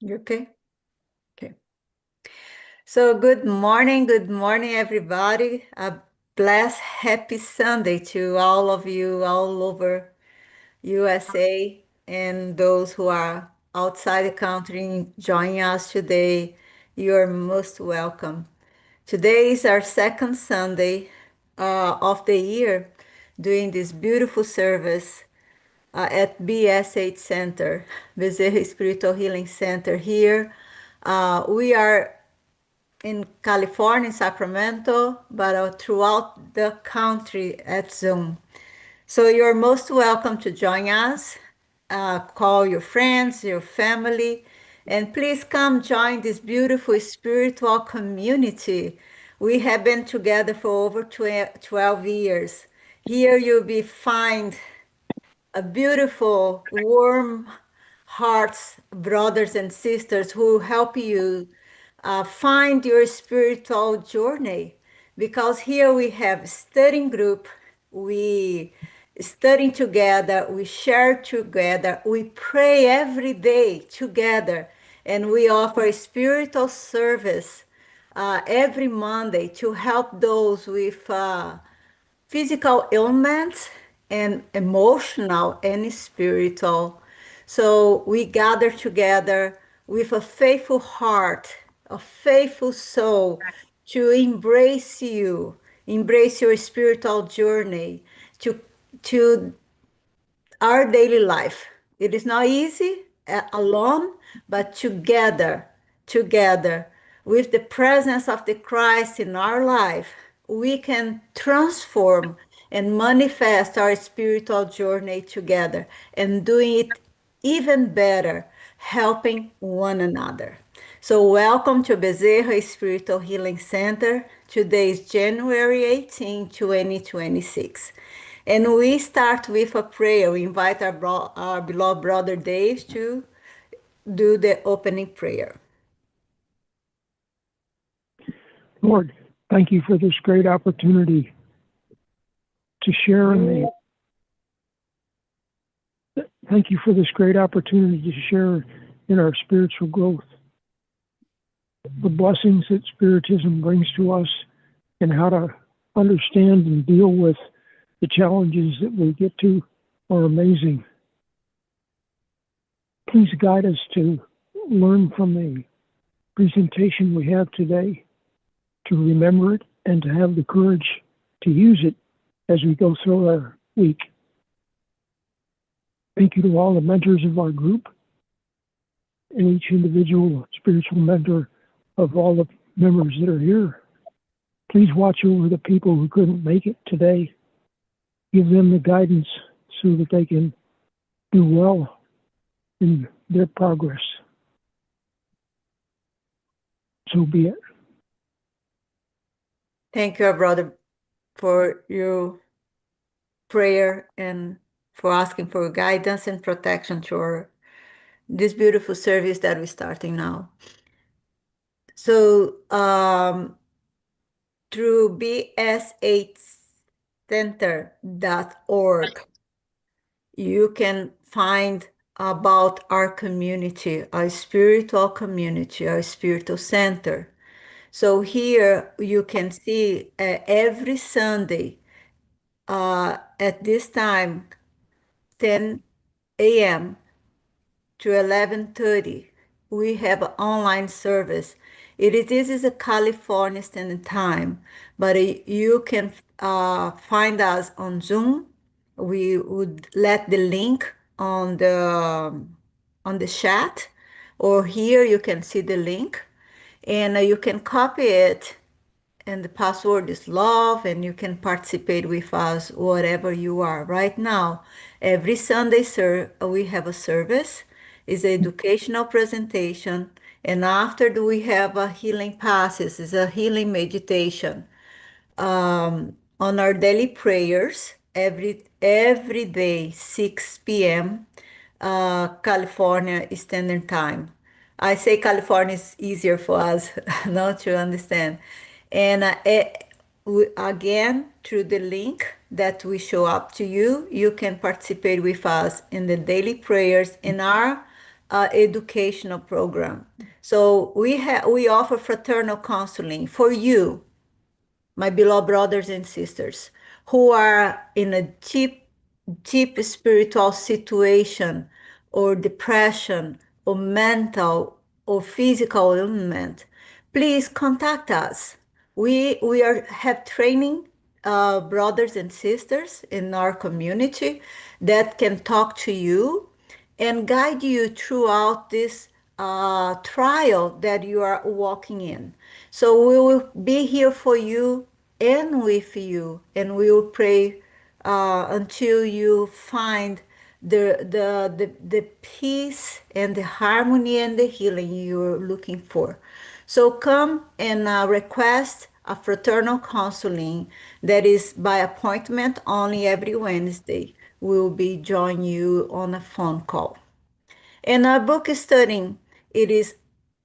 You okay? Okay. So good morning, everybody. A blessed, happy Sunday to all of you all over USA and those who are outside the country joining us today. You are most welcome. Today is our second Sunday of the year doing this beautiful service at BS8 Center, Bezerra Spiritual Healing Center here. We are in California, Sacramento, but throughout the country at Zoom. So you're most welcome to join us. Call your friends, your family, and please come join this beautiful spiritual community. We have been together for over 12 years. Here you'll be find a beautiful, warm hearts, brothers and sisters who help you find your spiritual journey. Because here we have studying group, we studying together, we share together, we pray every day together, and we offer spiritual service every Monday to help those with physical ailments and emotional and spiritual. So we gather together with a faithful heart, a faithful soul to embrace your spiritual journey, to to our daily life. It is not easy alone, but together, with the presence of the Christ in our life, we can transform and manifest our spiritual journey together and doing it even better, helping one another. So, welcome to Bezerra Spiritual Healing Center. Today is January 18, 2026. And we start with a prayer. We invite our beloved brother Dave to do the opening prayer. Lord, thank you for this great opportunity to share thank you for this great opportunity to share in our spiritual growth, the blessings that Spiritism brings to us, and how to understand and deal with the challenges that we get to are amazing. Please guide us to learn from the presentation we have today, to remember it, and to have the courage to use it as we go through our week. Thank you to all the mentors of our group and each individual spiritual mentor of all the members that are here. Please watch over the people who couldn't make it today. Give them the guidance so that they can do well in their progress. So be it. Thank you, brother, for your prayer and for asking for guidance and protection to this beautiful service that we're starting now. So, through bs8center.org, you can find about our community, our spiritual community, our spiritual center. So here you can see every Sunday at this time, 10 a.m. to 11:30, we have an online service. This is a California Standard Time, but you can find us on Zoom. We would let the link on the chat, or here you can see the link, and you can copy it, and the password is love, and you can participate with us wherever you are right now. Every Sunday, sir, we have a service. It's an educational presentation, and after we have a healing passes. It's a healing meditation on our daily prayers every day, 6 p.m. California Standard Time. I say California is easier for us not to understand. And again, through the link that we show up to you, you can participate with us in the daily prayers in our educational program. So we offer fraternal counseling for you, my beloved brothers and sisters, who are in a deep spiritual situation or depression or mental or physical ailment. Please contact us. We are have training brothers and sisters in our community that can talk to you and guide you throughout this trial that you are walking in. So we will be here for you and with you, and we will pray until you find the peace and the harmony and the healing you're looking for. So come and request a fraternal counseling that is by appointment only every Wednesday. We'll be joining you on a phone call. And our book studying, it is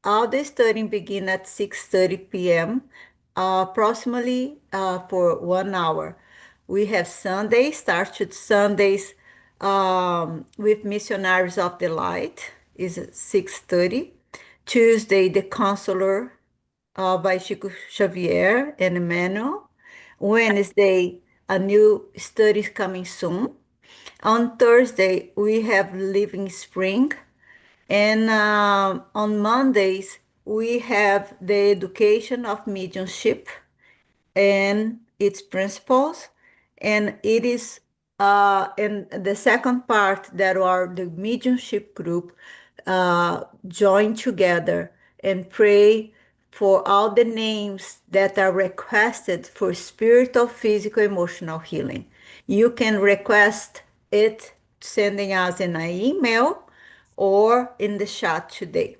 all the studying begin at 6:30 p.m. Approximately for 1 hour. We have Sunday, started Sundays with Missionaries of the Light is at 6:30. Tuesday, The Counselor by Chico Xavier and Emmanuel. Wednesday, a new study is coming soon. On Thursday, we have Living Spring. And on Mondays, we have the education of mediumship and its principles. And it is in the second part that are the mediumship group join together and pray for all the names that are requested for spiritual, physical, emotional healing. You can request it sending us an email or in the chat today.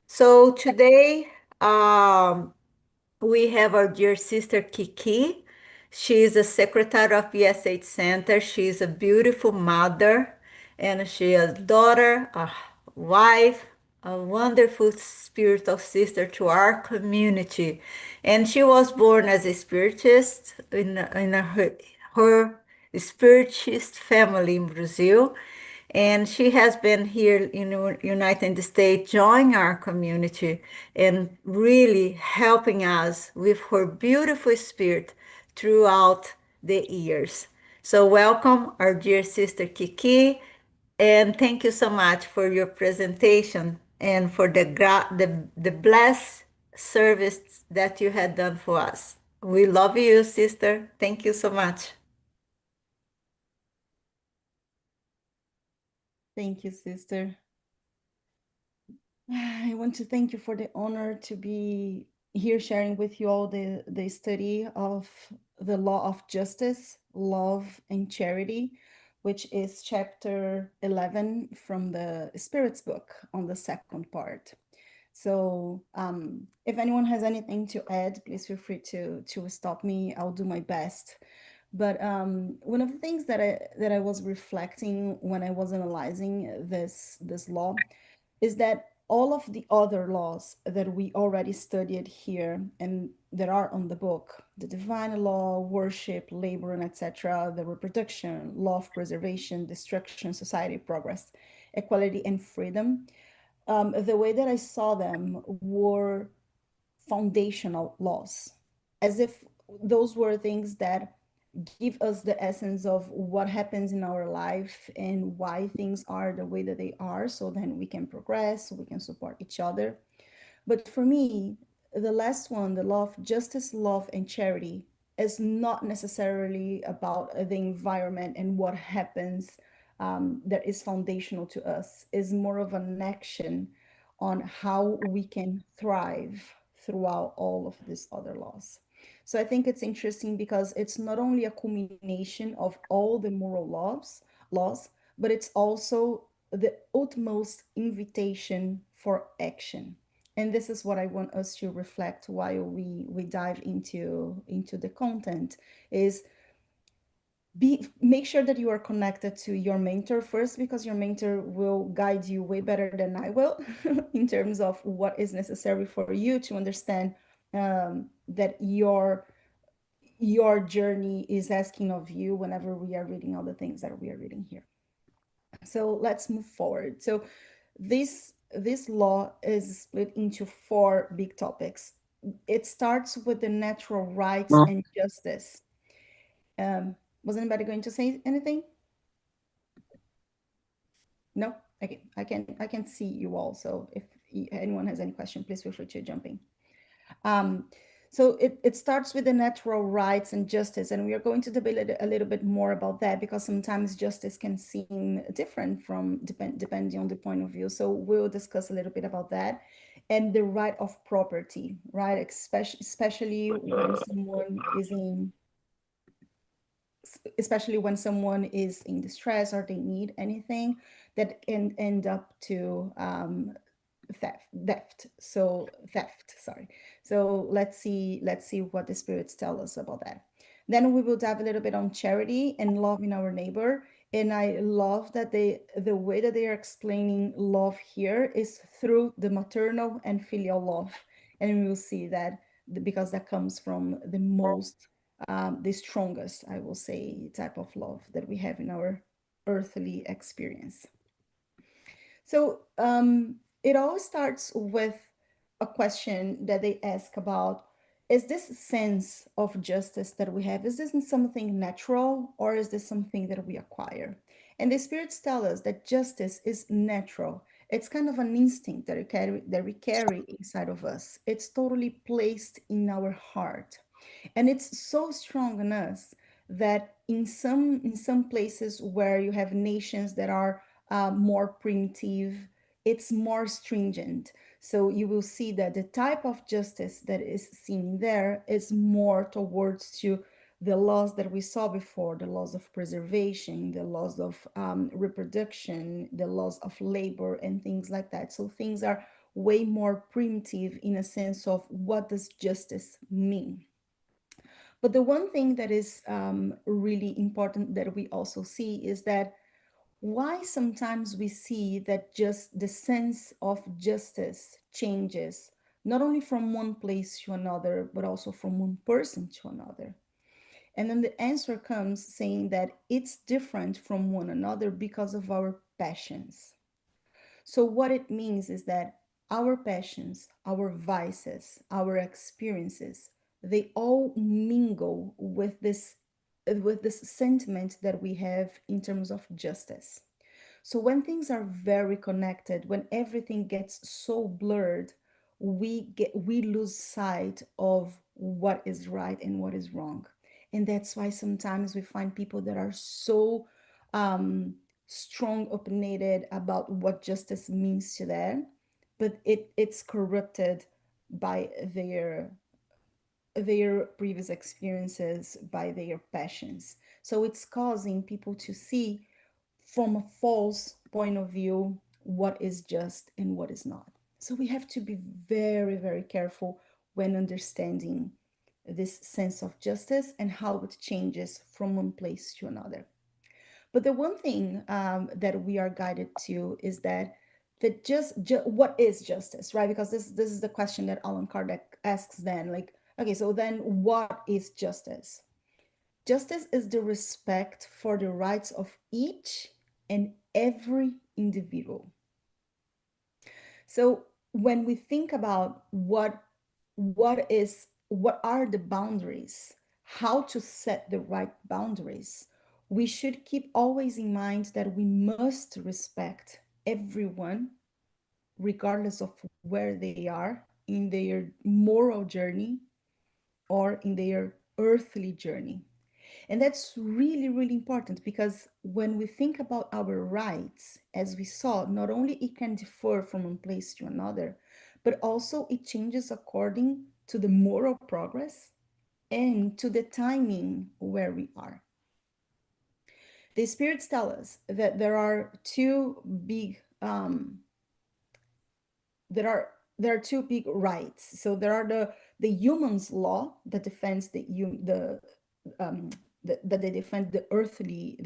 So today, we have our dear sister Kiki. She is a secretary of ESH Center. She is a beautiful mother, and she is a daughter, a wife, a wonderful spiritual sister to our community. And she was born as a spiritist in her spiritist family in Brazil. And she has been here in the United States, joining our community and really helping us with her beautiful spirit throughout the years. So welcome, our dear sister Kiki, and thank you so much for your presentation and for the blessed service that you had done for us. We love you, sister. Thank you so much. Thank you, sister. I want to thank you for the honor to be here sharing with you all the study of the law of justice, love, and charity, which is chapter 11 from the Spirit's book on the second part. So if anyone has anything to add, please feel free to stop me. I'll do my best. But one of the things that I was reflecting when I was analyzing this law is that all of the other laws that we already studied here and that are on the book, the divine law, worship, labor, and etc., the reproduction, law of preservation, destruction, society, progress, equality, and freedom, the way that I saw them were foundational laws, as if those were things that give us the essence of what happens in our life and why things are the way that they are, so then we can progress, so we can support each other. But for me, the last one, the law of justice, love, and charity, is not necessarily about the environment and what happens that is foundational to us, is more of an action on how we can thrive throughout all of these other laws. So I think it's interesting because it's not only a culmination of all the moral laws, but it's also the utmost invitation for action. And this is what I want us to reflect while we dive into the content is be make sure that you are connected to your mentor first, because your mentor will guide you way better than I will in terms of what is necessary for you to understand that your journey is asking of you whenever we are reading all the things that we are reading here. So let's move forward. So This law is split into four big topics. It starts with the natural rights and justice. Um, was anybody going to say anything? No? Okay, I can see you all. So if anyone has any question, please feel free to jump in. Um, so it starts with the natural rights and justice, and we are going to debate a little bit more about that because sometimes justice can seem different from depending on the point of view. So we'll discuss a little bit about that, and the right of property, right? Especially when someone is in especially when someone is in distress or they need anything that can end up to theft, sorry. So let's see what the spirits tell us about that. Then we will dive a little bit on charity and loving our neighbor. And I love that the way that they are explaining love here is through the maternal and filial love. And we will see that because that comes from the strongest, I will say, type of love that we have in our earthly experience. So it all starts with a question that they ask about, is this sense of justice that we have, is this something natural or is this something that we acquire? And the spirits tell us that justice is natural. It's kind of an instinct that we carry inside of us. It's totally placed in our heart. And it's so strong in us that in some places where you have nations that are more primitive, it's more stringent. So you will see that the type of justice that is seen there is more towards to the laws that we saw before, the laws of preservation, the laws of reproduction, the laws of labor, and things like that. So things are way more primitive in a sense of what does justice mean. But the one thing that is really important that we also see is that why sometimes we see that just the sense of justice changes, not only from one place to another, but also from one person to another. And then the answer comes saying that it's different from one another because of our passions. So, what it means is that our passions, our vices, our experiences, they all mingle with this sentiment that we have in terms of justice. So when things are very connected, when everything gets so blurred, we lose sight of what is right and what is wrong. And that's why sometimes we find people that are so um, strong opinionated about what justice means to them, but it's corrupted by their previous experiences, by their passions. So it's causing people to see from a false point of view what is just and what is not. So we have to be very, very careful when understanding this sense of justice and how it changes from one place to another. But the one thing that we are guided to is that what is justice, right? Because this is the question that Allan Kardec asks. Then, like, okay, so then what is justice? Justice is the respect for the rights of each and every individual. So when we think about what are the boundaries, how to set the right boundaries, we should keep always in mind that we must respect everyone regardless of where they are in their moral journey or in their earthly journey. And that's really, really important because when we think about our rights, as we saw, not only it can differ from one place to another, but also it changes according to the moral progress and to the timing where we are. The spirits tell us that there are two big rights. So there are the human's law that defends um, that they defend the earthly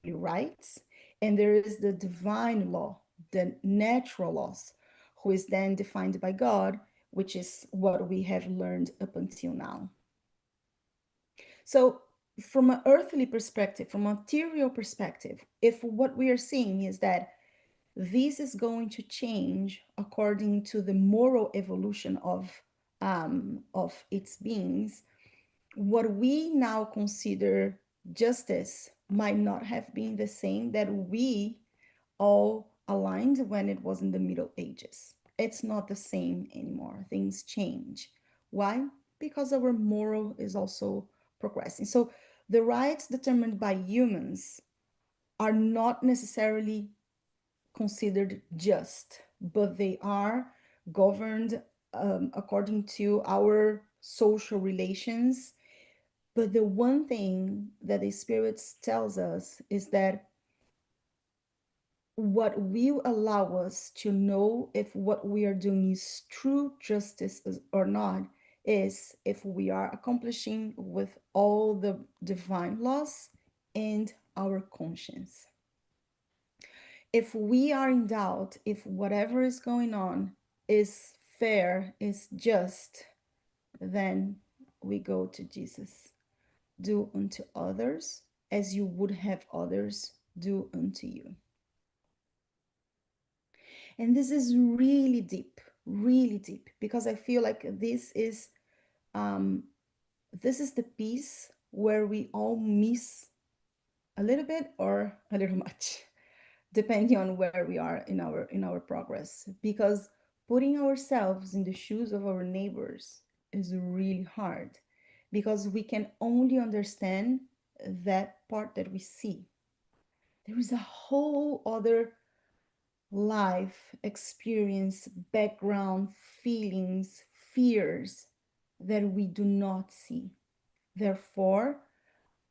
rights, and there is the divine law, the natural laws, who is then defined by God, which is what we have learned up until now. So from an earthly perspective, from a material perspective, if what we are seeing is that this is going to change according to the moral evolution of its beings. What we now consider justice might not have been the same that we all aligned when it was in the Middle Ages. It's not the same anymore. Things change. Why? Because our moral is also progressing. So the rights determined by humans are not necessarily considered just, but they are governed according to our social relations. But the one thing that the spirits tells us is that what will allow us to know if what we are doing is true justice or not is if we are accomplishing with all the divine laws and our conscience. If we are in doubt if whatever is going on is fair, is just, then we go to Jesus. Do unto others as you would have others do unto you. And this is really deep, because I feel like um, this is the piece where we all miss a little bit or a little much, depending on where we are in our progress. Because putting ourselves in the shoes of our neighbors is really hard, because we can only understand that part that we see. There is a whole other life experience, background, feelings, fears that we do not see. Therefore,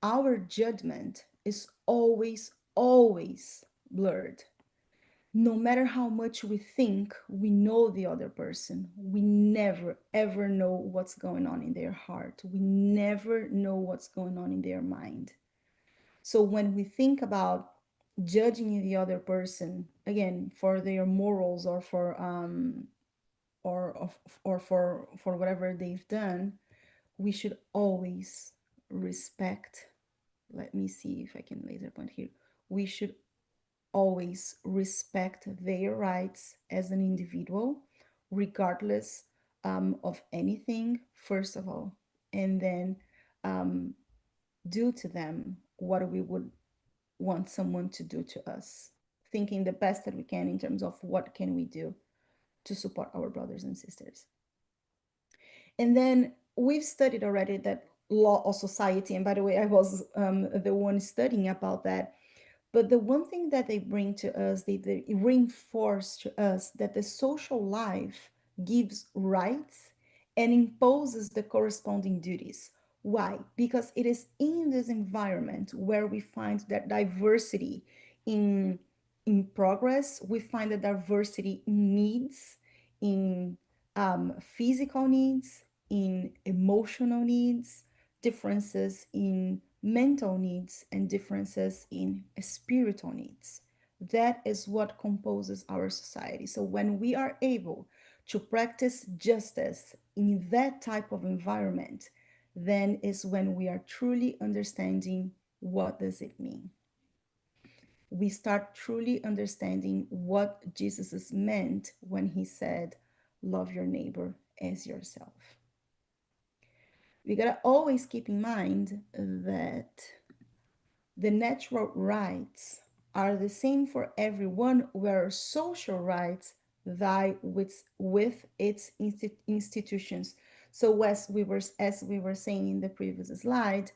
our judgment is always blurred. No matter how much we think we know the other person, we never ever know what's going on in their heart. We never know what's going on in their mind. So when we think about judging the other person, again, for their morals or for or or for whatever they've done, we should always respect. Let me see if I can laser point here. We should always respect their rights as an individual, regardless of anything, first of all, and then um, do to them what we would want someone to do to us, thinking the best that we can in terms of what can we do to support our brothers and sisters. And then we've studied already that law of society, and by the way, I was the one studying about that. But the one thing that they bring to us, they reinforce to us that the social life gives rights and imposes the corresponding duties. Why? Because it is in this environment where we find that diversity in progress, we find the diversity in needs, in physical needs, in emotional needs, differences in mental needs, and differences in spiritual needs. That is what composes our society. So when we are able to practice justice in that type of environment, then is when we are truly understanding what does it mean. We start truly understanding what Jesus meant when he said, love your neighbor as yourself. We gotta always keep in mind that the natural rights are the same for everyone, where social rights die with its institutions. So as we were saying in the previous slide,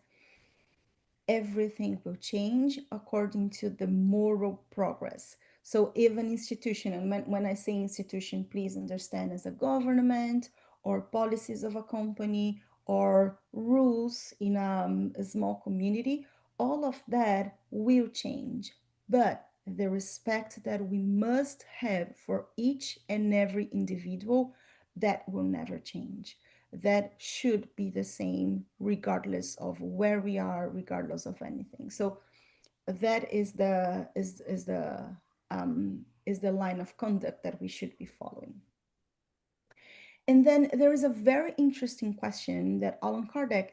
everything will change according to the moral progress. So if an institution, and when I say institution, please understand as a government or policies of a company or rules in a small community, all of that will change. But the respect that we must have for each and every individual, that will never change. That should be the same regardless of where we are, regardless of anything. So that is the line of conduct that we should be following. And then there is a very interesting question that Allan Kardec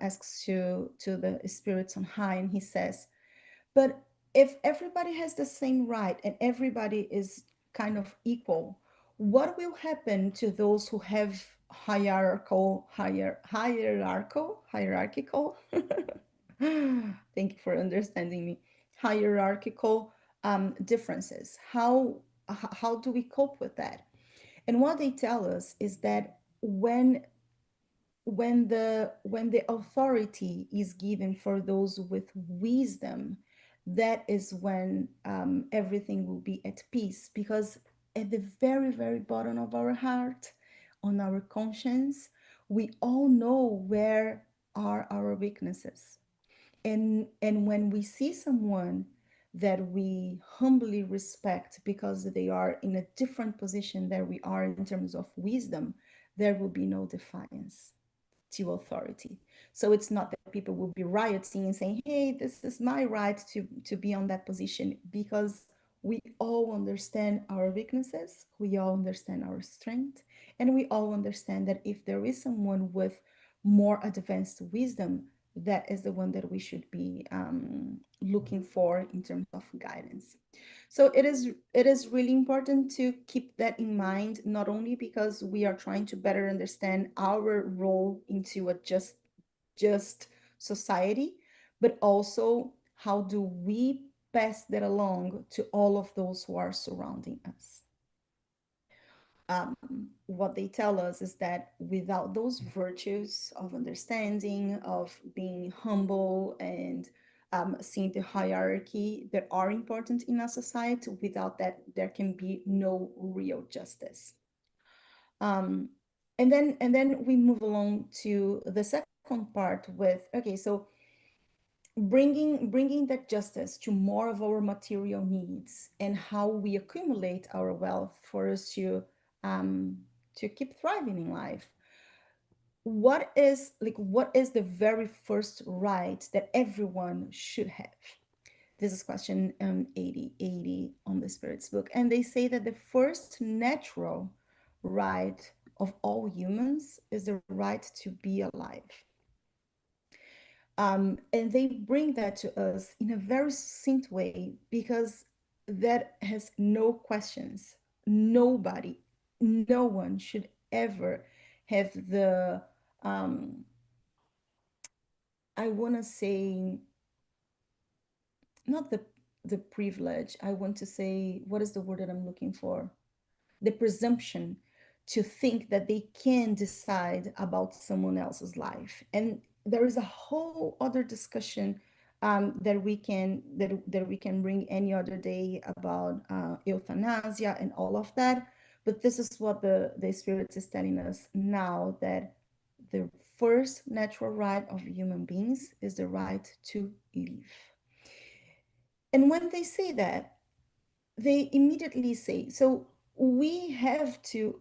asks to the spirits on high, and he says, but if everybody has the same right and everybody is kind of equal, what will happen to those who have hierarchical thank you for understanding me, hierarchical differences? How do we cope with that? And what they tell us is that when the authority is given for those with wisdom, that is when everything will be at peace, because at the very very bottom of our heart, on our conscience, we all know where are our weaknesses. And when we see someone that we humbly respect because they are in a different position than we are in terms of wisdom, there will be no defiance to authority. So it's not that people will be rioting and saying, hey, this is my right to be on that position, because we all understand our weaknesses, we all understand our strength, and we all understand that if there is someone with more advanced wisdom, that is the one that we should be looking for in terms of guidance. So it is really important to keep that in mind, not only because we are trying to better understand our role into a just society, but also how do we pass that along to all of those who are surrounding us. What they tell us is that without those virtues of understanding, of being humble, and seeing the hierarchy that are important in a society, without that, there can be no real justice. Um, and then we move along to the second part with, okay, so bringing that justice to more of our material needs and how we accumulate our wealth for us um, to keep thriving in life. What is the very first right that everyone should have? This is question 80 on the Spirit's book, and they say that the first natural right of all humans is the right to be alive. And they bring that to us in a very succinct way, because that has no questions. Nobody, no one should ever have the, um, I want to say, not the privilege. I want to say, what is the word that I'm looking for? The presumption to think that they can decide about someone else's life. And there is a whole other discussion that we can bring any other day about euthanasia and all of that. But this is what the Spirit is telling us now, that the first natural right of human beings is the right to live. And when they say that, they immediately say, so we have to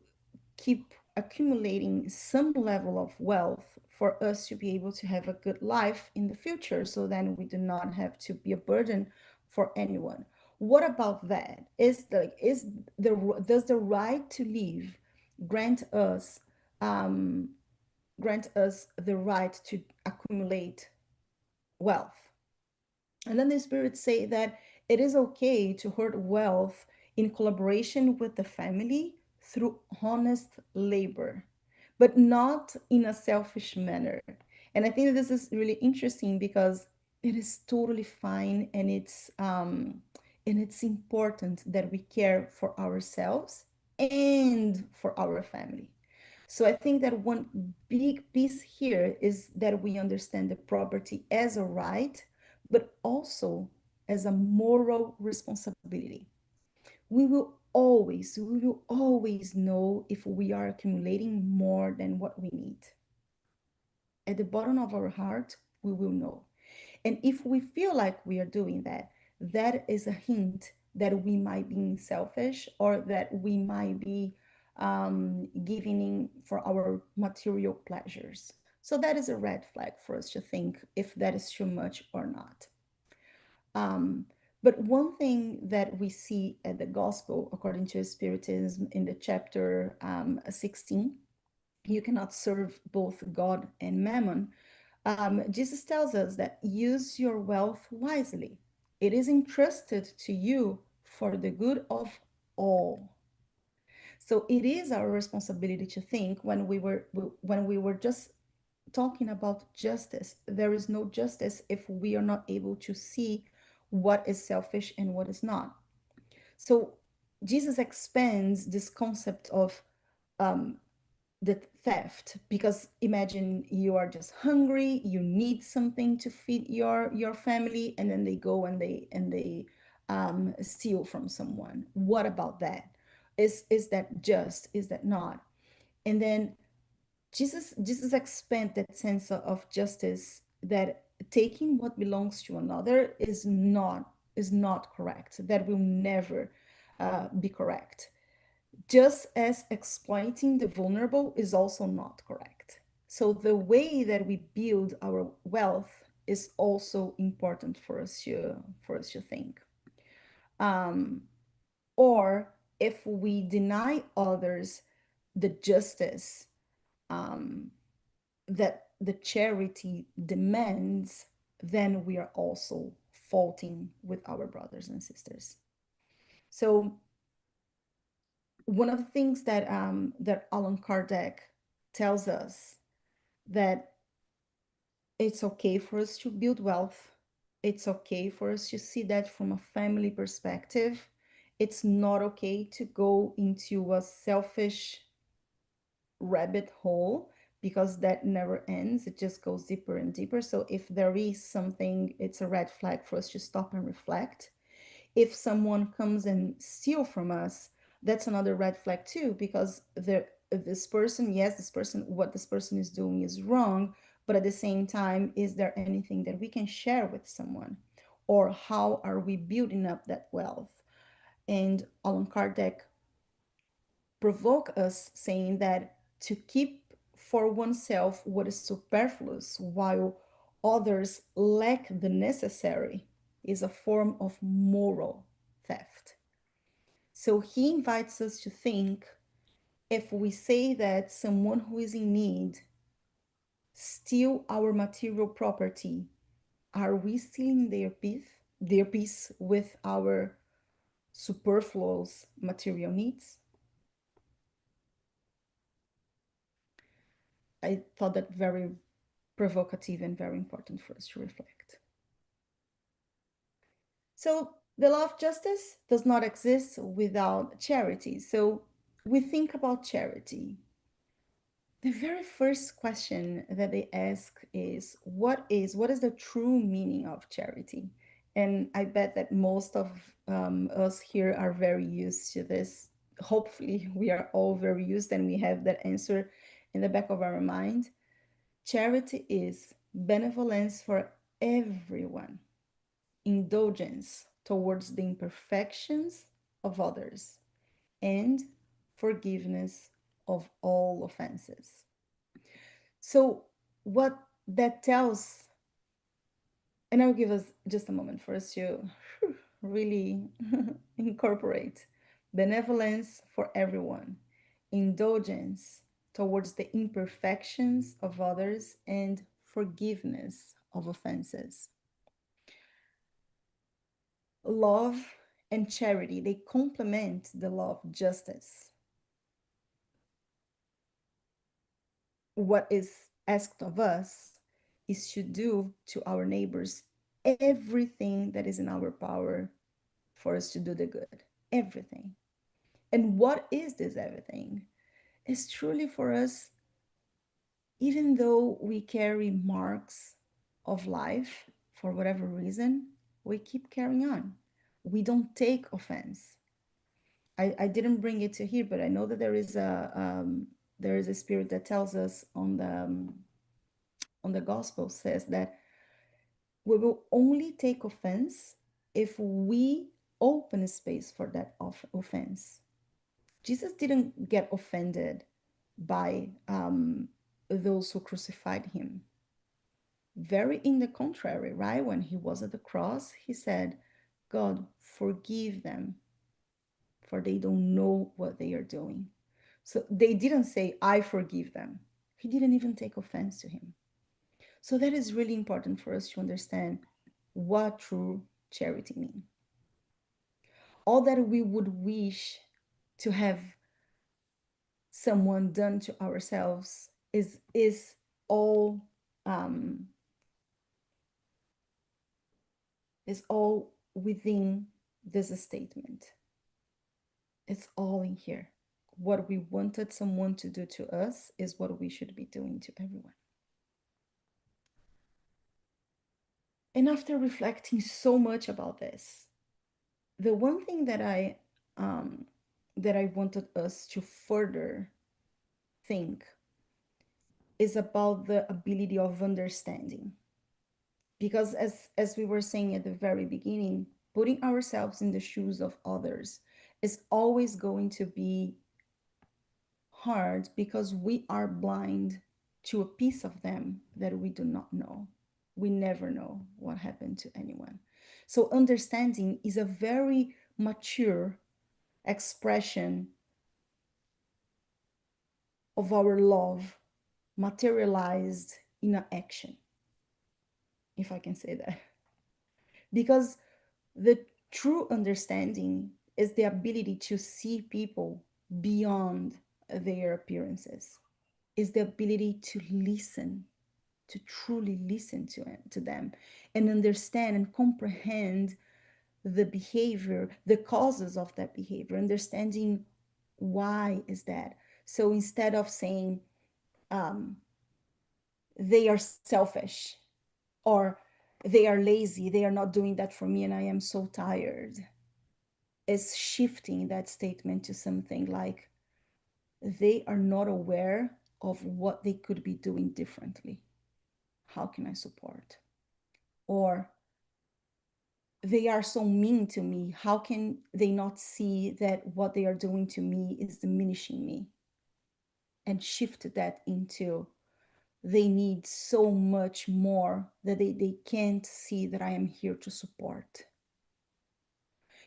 keep accumulating some level of wealth for us to be able to have a good life in the future, so then we do not have to be a burden for anyone. What about that? Does the right to live grant us um, grant us the right to accumulate wealth? And then the spirits say that it is okay to hoard wealth in collaboration with the family through honest labor, but not in a selfish manner. And I think that this is really interesting, because it is totally fine, and it's important that we care for ourselves and for our family. So I think that one big piece here is that we understand the property as a right, but also as a moral responsibility. We will always know if we are accumulating more than what we need. At the bottom of our heart, we will know. And if we feel like we are doing that, that is a hint that we might be selfish, or that we might be giving in for our material pleasures. So that is a red flag for us to think if that is too much or not. Um, but one thing that we see at the gospel, according to Spiritism, in the chapter 16, you cannot serve both God and mammon. Jesus tells us that use your wealth wisely. It is entrusted to you for the good of all. So it is our responsibility to think when we were just talking about justice. There is no justice if we are not able to see what is selfish and what is not. So Jesus expands this concept of um, the theft, because imagine you are just hungry, you need something to feed your family, and then they go and they steal from someone. What about that? Is that just? Is that not? And then Jesus expand that sense of justice, that taking what belongs to another is not correct. That will never be correct. Just as exploiting the vulnerable is also not correct. So the way that we build our wealth is also important for us to think. Um, or if we deny others the justice um, that the charity demands, then we are also faulting with our brothers and sisters. So one of the things that Allan Kardec tells us, that it's okay for us to build wealth. It's okay for us to see that from a family perspective. It's not okay to go into a selfish rabbit hole, because that never ends. It just goes deeper and deeper. So if there is something, it's a red flag for us to stop and reflect. If someone comes and steal from us, that's another red flag too, because this person, yes, what this person is doing is wrong, but at the same time, is there anything that we can share with someone, or how are we building up that wealth? And Allan Kardec provoke us, saying that to keep for oneself what is superfluous while others lack the necessary is a form of moral theft. So he invites us to think, if we say that someone who is in need steal our material property, are we stealing their peace with our superfluous material needs? I thought that very provocative and very important for us to reflect. So the law of justice does not exist without charity. So we think about charity. The very first question that they ask is what is the true meaning of charity? And I bet that most of us here are very used to this. Hopefully, we are all very used and we have that answer in the back of our mind. Charity is benevolence for everyone, indulgence towards the imperfections of others, and forgiveness of all offenses. So, what that tells, and I'll give us just a moment for us to really incorporate benevolence for everyone, indulgence towards the imperfections of others, and forgiveness of offenses. Love and charity, they complement the law of justice. What is asked of us is to do to our neighbors everything that is in our power for us to do the good. Everything. And what is this everything? It's truly for us, even though we carry marks of life for whatever reason, we keep carrying on. We don't take offense. I didn't bring it to here, but I know that there is a spirit that tells us on the gospel, says that we will only take offense if we open a space for that offense. Jesus didn't get offended by those who crucified him. Very in the contrary, right? When he was at the cross, he said, God, forgive them, for they don't know what they are doing. So they didn't say, I forgive them. He didn't even take offense to him. So that is really important for us to understand what true charity mean? All that we would wish to have someone done to ourselves is all um, is all within this statement. It's all in here. What we wanted someone to do to us is what we should be doing to everyone. And after reflecting so much about this, the one thing um, that I wanted us to further think is about the ability of understanding. Because as we were saying at the very beginning, putting ourselves in the shoes of others is always going to be hard because we are blind to a piece of them that we do not know. We never know what happened to anyone. So understanding is a very mature expression of our love materialized in an action, if I can say that. Because the true understanding is the ability to see people beyond their appearances, is the ability to listen, to truly listen to them and understand and comprehend the behavior, the causes of that behavior, understanding why is that. So instead of saying um, they are selfish or they are lazy, they are not doing that for me and I am so tired, is shifting that statement to something like they are not aware of what they could be doing differently. How can I support? Or they are so mean to me. How can they not see that what they are doing to me is diminishing me? And shift that into they need so much more that they can't see that I am here to support.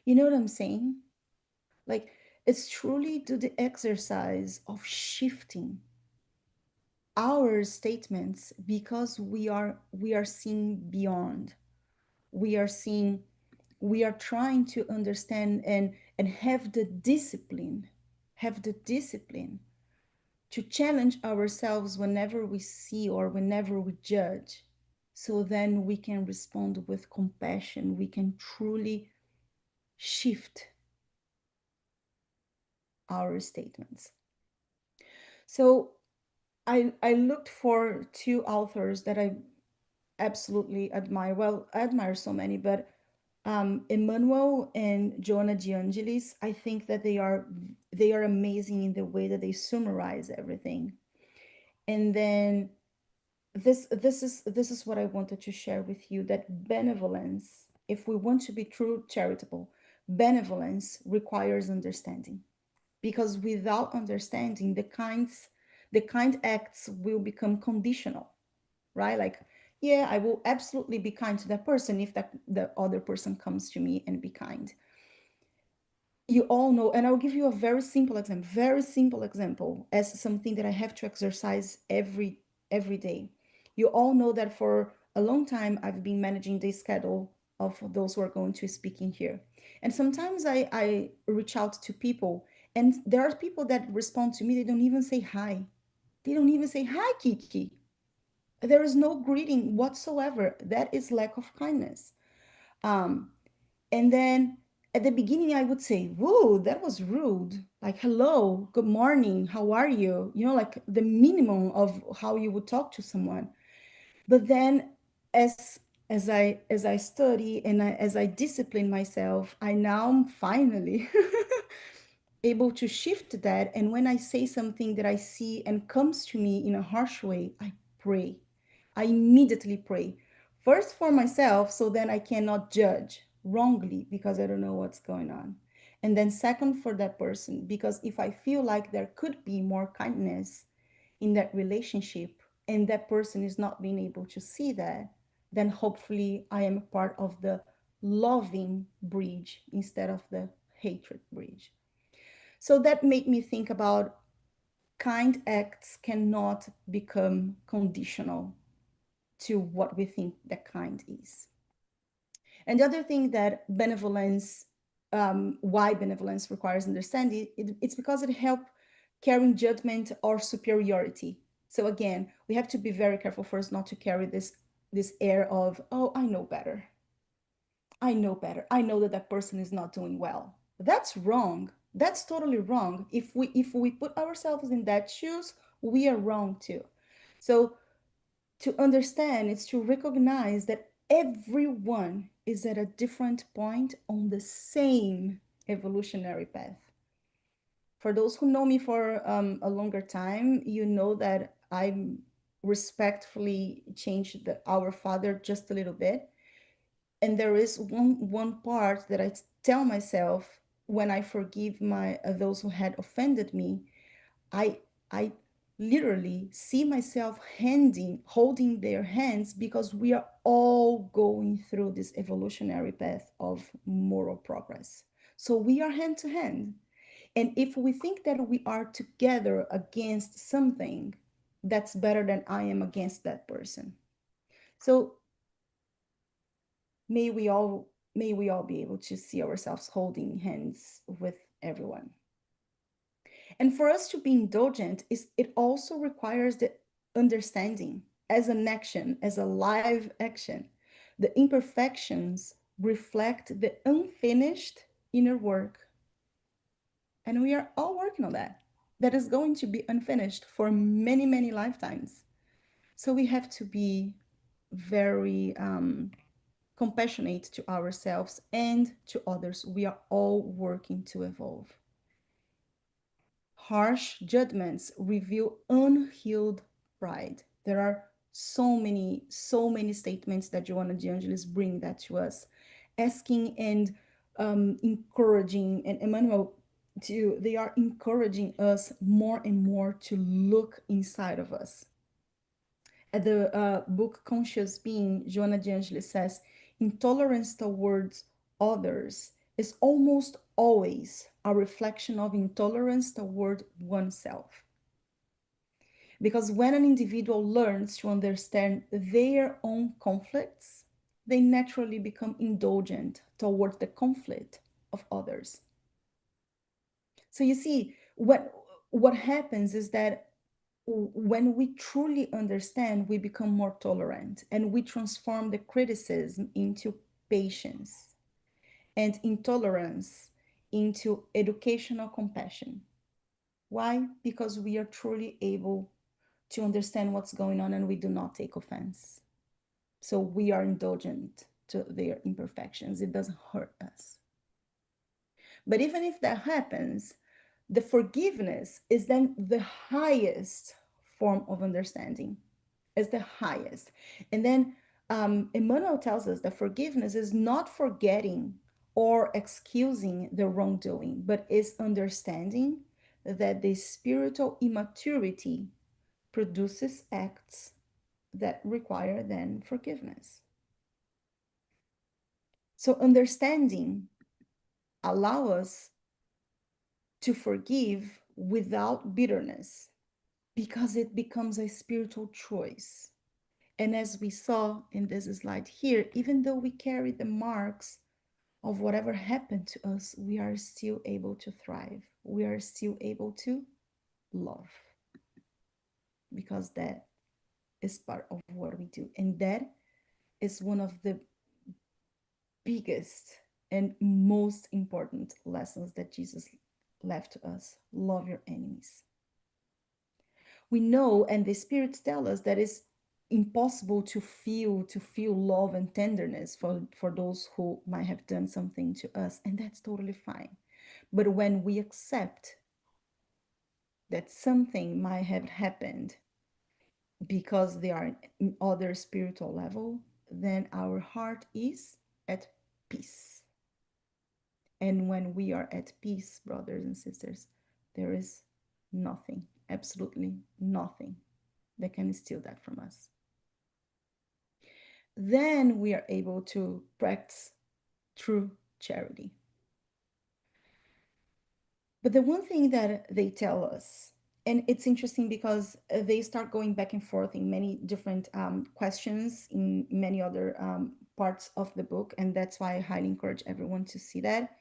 You know what I'm saying? Like, it's truly to the exercise of shifting our statements because we are seeing beyond. We are seeing, we are trying to understand and have the discipline to challenge ourselves whenever we see or whenever we judge, so then we can respond with compassion, we can truly shift our statements. So I looked for two authors that I absolutely admire. Well, I admire so many, but Emmanuel and Joanna De Angelis, I think that they are amazing in the way that they summarize everything. And then this is what I wanted to share with you, that benevolence, if we want to be true charitable, benevolence requires understanding. Because without understanding, the kind acts will become conditional, right? Like, yeah, I will absolutely be kind to that person if that the other person comes to me and be kind. You all know, and I'll give you a very simple example as something that I have to exercise every day. You all know that for a long time I've been managing the schedule of those who are going to speak in here. And sometimes I reach out to people, and there are people that respond to me, they don't even say hi. They don't even say hi, Kiki. There is no greeting whatsoever. That is lack of kindness. Um, and then at the beginning, I would say, whoa, that was rude. Like, hello, good morning, how are you? Like the minimum of how you would talk to someone. But then as I study and as I discipline myself, I now finally able to shift that. And when I say something that I see and comes to me in a harsh way, I pray. I immediately pray. First for myself, so then I cannot judge wrongly because I don't know what's going on. And then second for that person, because if I feel like there could be more kindness in that relationship and that person is not being able to see that, then hopefully I am a part of the loving bridge instead of the hatred bridge. So that made me think about kind acts cannot become conditional to what we think that kind is. And the other thing that benevolence, why benevolence requires understanding, it's because it helps carrying judgment or superiority. So again, we have to be very careful first not to carry this air of, oh, I know better. I know better. I know that that person is not doing well. That's wrong. That's totally wrong. If we put ourselves in that shoes, we are wrong too. So to understand is to recognize that everyone is at a different point on the same evolutionary path. For those who know me for a longer time, you know that I respectfully changed our father just a little bit. And there is one part that I tell myself when I forgive my those who had offended me. I literally see myself holding their hands, because we are all going through this evolutionary path of moral progress. So we are hand to hand. And if we think that we are together against something, that's better than I am against that person. So may we all be able to see ourselves holding hands with everyone. And for us to be indulgent, it also requires the understanding as an action, as a live action. The imperfections reflect the unfinished inner work. And we are all working on that. That is going to be unfinished for many, many lifetimes. So we have to be very compassionate to ourselves and to others. We are all working to evolve. Harsh judgments reveal unhealed pride. There are so many statements that Joanna de Angelis bring that to us, asking and encouraging, and Emmanuel too. They are encouraging us more and more to look inside of us. At the book Conscious Being, Joanna de Angelis says, intolerance towards others is almost always a reflection of intolerance toward oneself. Because when an individual learns to understand their own conflicts, they naturally become indulgent toward the conflict of others. So you see, what happens is that when we truly understand, we become more tolerant, and we transform the criticism into patience, and intolerance into educational compassion. Why? Because we are truly able to understand what's going on, and we do not take offense. So we are indulgent to their imperfections. It doesn't hurt us. But even if that happens, the forgiveness is then the highest form of understanding, is the highest. And then Emmanuel tells us that forgiveness is not forgetting or excusing the wrongdoing, but is understanding that the spiritual immaturity produces acts that require then forgiveness. So understanding allow us to forgive without bitterness, because it becomes a spiritual choice. And as we saw in this slide here, even though we carry the marks of whatever happened to us, we are still able to thrive. We are still able to love, because that is part of what we do. And that is one of the biggest and most important lessons that Jesus left to us. Love your enemies. We know, and the spirits tell us, that it's impossible to feel love and tenderness for those who might have done something to us, and that's totally fine. But when we accept that something might have happened because they are in other spiritual level, then our heart is at peace. And when we are at peace, brothers and sisters, there is nothing, absolutely nothing, that can steal that from us. Then we are able to practice true charity. But the one thing that they tell us And it's interesting because they start going back and forth in many different questions in many other parts of the book, and that's why I highly encourage everyone to see that.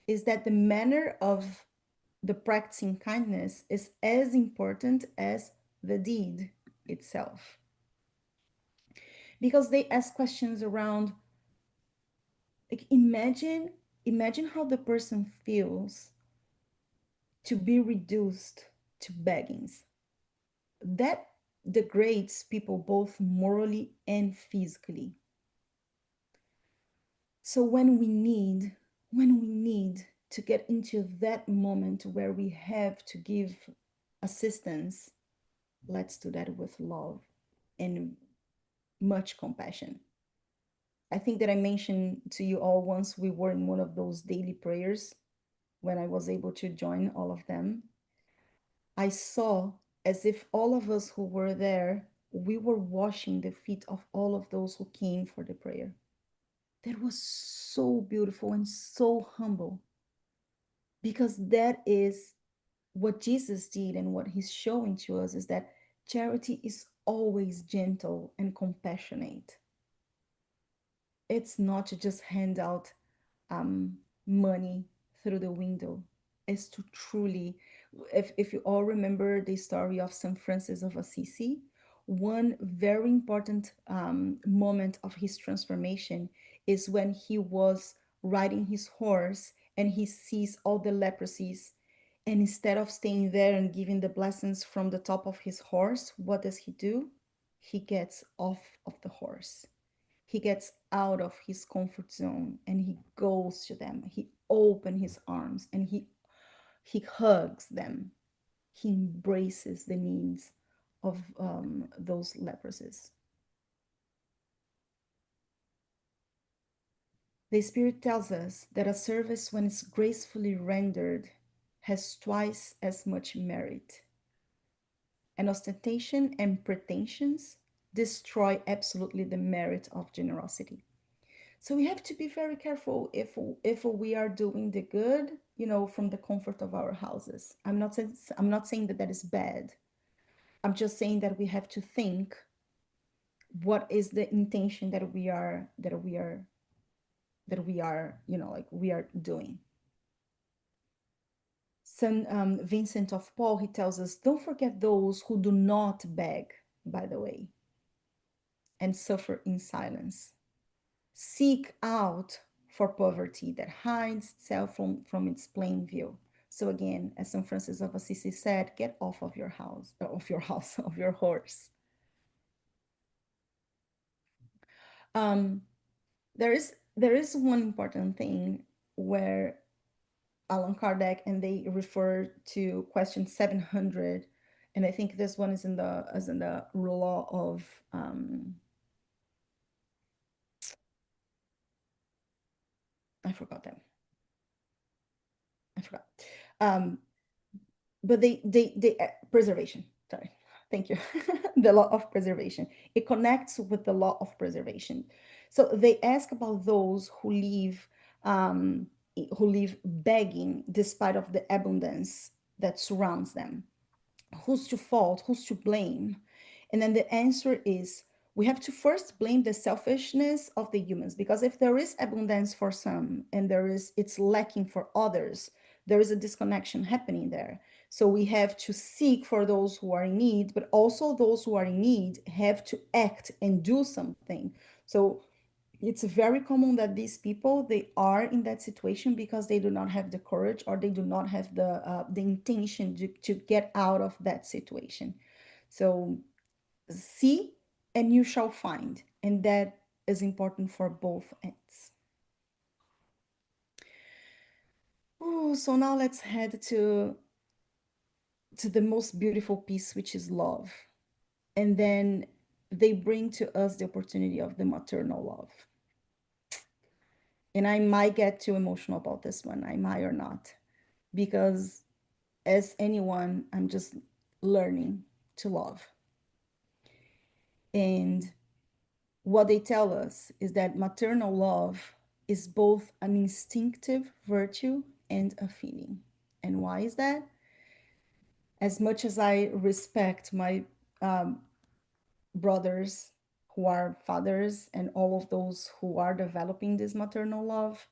Is that the manner of the practicing kindness is as important as the deed itself, because they ask questions around, like, imagine how the person feels to be reduced to beggings. That degrades people both morally and physically. So when we need to get into that moment where we have to give assistance, let's do that with love and much compassion. I think that I mentioned to you all once we were in one of those daily prayers when I was able to join all of them. I saw as if all of us who were there, we were washing the feet of all of those who came for the prayer. That was so beautiful and so humble, because that is what Jesus did, and what he's showing to us is that charity is always gentle and compassionate. It's not to just hand out um, money through the window. Is to truly, if you all remember the story of St. Francis of Assisi, one very important moment of his transformation is when he was riding his horse and he sees all the leprosies. And instead of staying there and giving the blessings from the top of his horse, what does he do? He gets off of the horse, he gets out of his comfort zone and he goes to them. He opens his arms and he hugs them. He embraces the needs of those leprosies. The Spirit tells us that a service, when it's gracefully rendered, has twice as much merit. And ostentation and pretensions destroy absolutely the merit of generosity. So we have to be very careful if we are doing the good, from the comfort of our houses. I'm not saying that that is bad. I'm just saying that we have to think what is the intention that we are like we are doing. Saint Vincent of Paul, he tells us, don't forget those who do not beg, by the way, and suffer in silence. Seek out for poverty that hides itself from its plain view. So again, as St. Francis of Assisi said, get off of your house, of your horse. Um, there is one important thing where Allan Kardec, and they refer to question 700, and I think this one is in the law of I forgot them. I forgot. Um, but they preservation, sorry, thank you. The law of preservation, it connects with the law of preservation. So they ask about those um who live begging despite of the abundance that surrounds them. Who's to fault, who's to blame? And then the answer is, we have to first blame the selfishness of the humans, because if there is abundance for some and it's lacking for others, there is a disconnection happening there. So we have to seek for those who are in need, but also those who are in need have to act and do something. So it's very common that these people, they are in that situation because they do not have the courage, or they do not have the intention to get out of that situation. So see and you shall find, and that is important for both ends. Oh, so now let's head to the most beautiful piece, which is love. And then they bring to us the opportunity of the maternal love. And I might get too emotional about this one, I might or not, because as anyone, I'm just learning to love. And what they tell us is that maternal love is both an instinctive virtue and a feeling. And why is that? As much as I respect my um, brothers who are fathers and all of those who are developing this maternal love,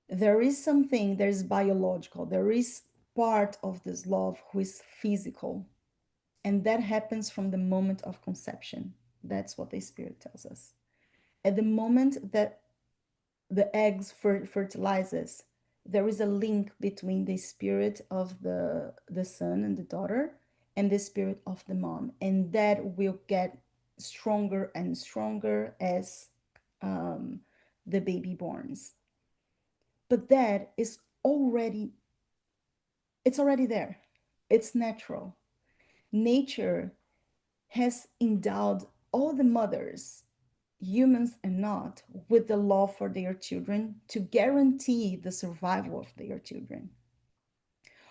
there is something, there is biological, there is part of this love who is physical, and that happens from the moment of conception. That's what the spirit tells us. At the moment that the eggs fertilizes, there is a link between the spirit of the son and the daughter and the spirit of the mom, and that will get stronger and stronger as um, the baby borns. But that is already, it's already there. It's natural. Nature has endowed all the mothers, humans and not, with the love for their children to guarantee the survival of their children.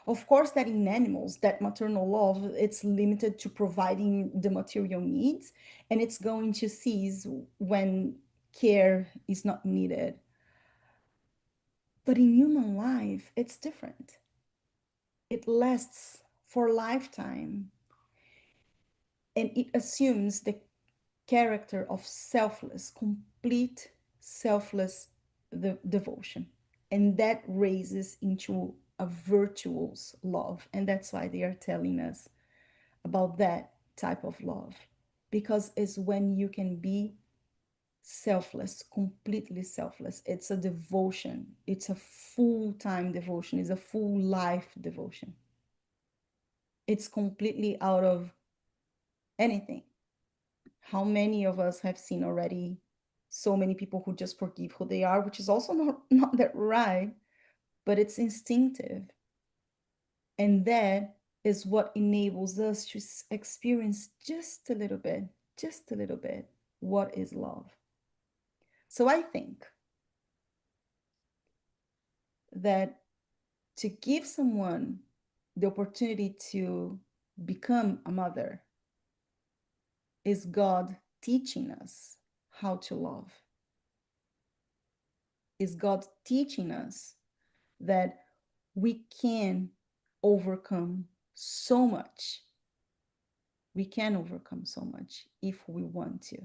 Of course, that in animals, that maternal love, it's limited to providing the material needs, and it's going to cease when care is not needed. But in human life, it's different. It lasts for a lifetime, and it assumes the character of selfless, complete selfless devotion. And that raises into a virtuous love. And that's why they are telling us about that type of love. Because it's when you can be selfless, completely selfless. It's a devotion, it's a full time devotion, it's a full life devotion. It's completely out of anything. How many of us have seen already so many people who just forgive who they are, which is also not that right, but it's instinctive. And that is what enables us to experience just a little bit, what is love. So I think that to give someone the opportunity to become a mother is God teaching us how to love, is God teaching us that we can overcome so much. We can overcome so much if we want to.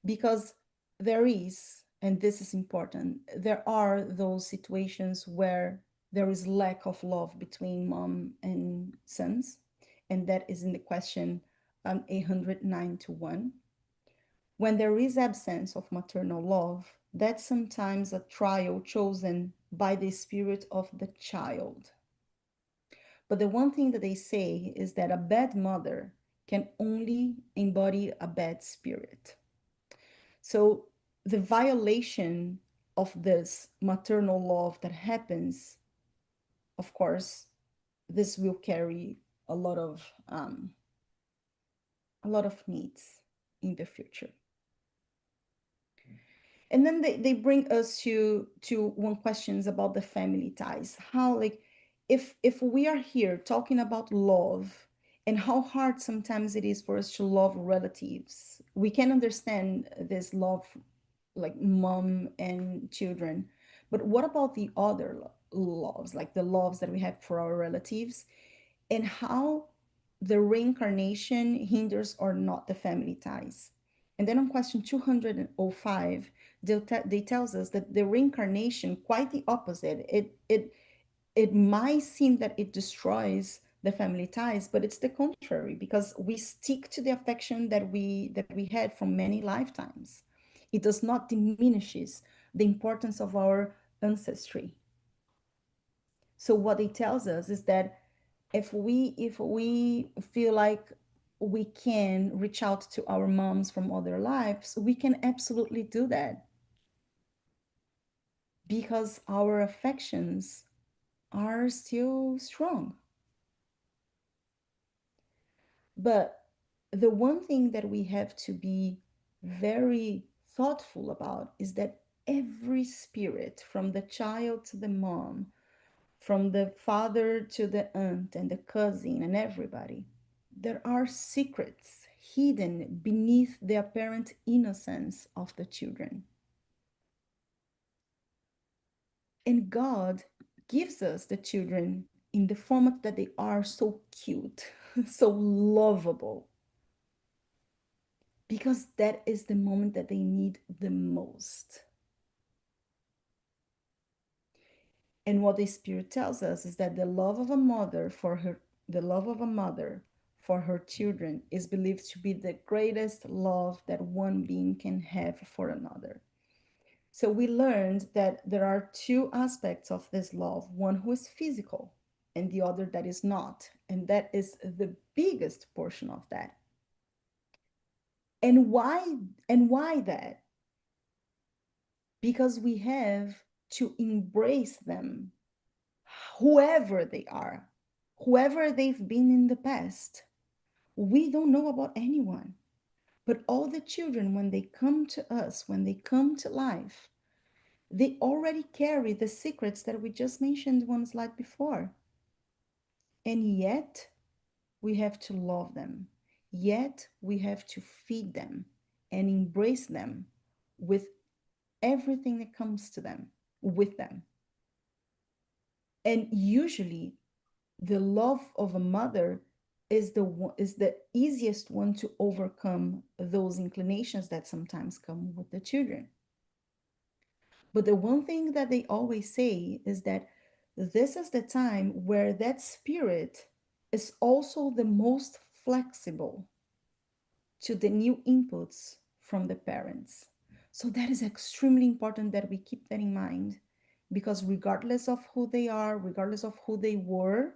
Because there is, and this is important, there are those situations where there is lack of love between mom and sons, and that is in the question 809 to 1. When there is absence of maternal love, that's sometimes a trial chosen by the spirit of the child. But the one thing that they say is that a bad mother can only embody a bad spirit. So the violation of this maternal love that happens, of course, this will carry a lot of um, a lot of needs in the future. And then they bring us to one questions about the family ties, how like if we are here talking about love and how hard sometimes it is for us to love relatives, we can understand this love like mom and children, but what about the other loves, like the loves that we have for our relatives, and how the reincarnation hinders or not the family ties. And then on question 205, they tells us that the reincarnation, quite the opposite. It might seem that it destroys the family ties, but it's the contrary, because we stick to the affection that we had from many lifetimes. It does not diminishes the importance of our ancestry. So what it tells us is that if we feel like we can reach out to our moms from other lives, we can absolutely do that because our affections are still strong. But the one thing that we have to be very thoughtful about is that every spirit, from the child to the mom, from the father to the aunt and the cousin and everybody, there are secrets hidden beneath the apparent innocence of the children. And God gives us the children in the format that they are, so cute, so lovable, because that is the moment that they need the most. And what the spirit tells us is that the love of a mother for her, the love of a mother for her children is believed to be the greatest love that one being can have for another. So we learned that there are two aspects of this love, one who is physical and the other that is not. And that is the biggest portion of that. And why that? Because we have to embrace them, whoever they are, whoever they've been in the past. We don't know about anyone, but all the children, when they come to us, when they come to life, they already carry the secrets that we just mentioned one slide before. And yet, we have to love them. Yet, we have to feed them and embrace them with everything that comes to them, with them. And usually, the love of a mother is the easiest one to overcome those inclinations that sometimes come with the children. But the one thing that they always say is that this is the time where that spirit is also the most flexible to the new inputs from the parents. So that is extremely important that we keep that in mind, because regardless of who they are, regardless of who they were,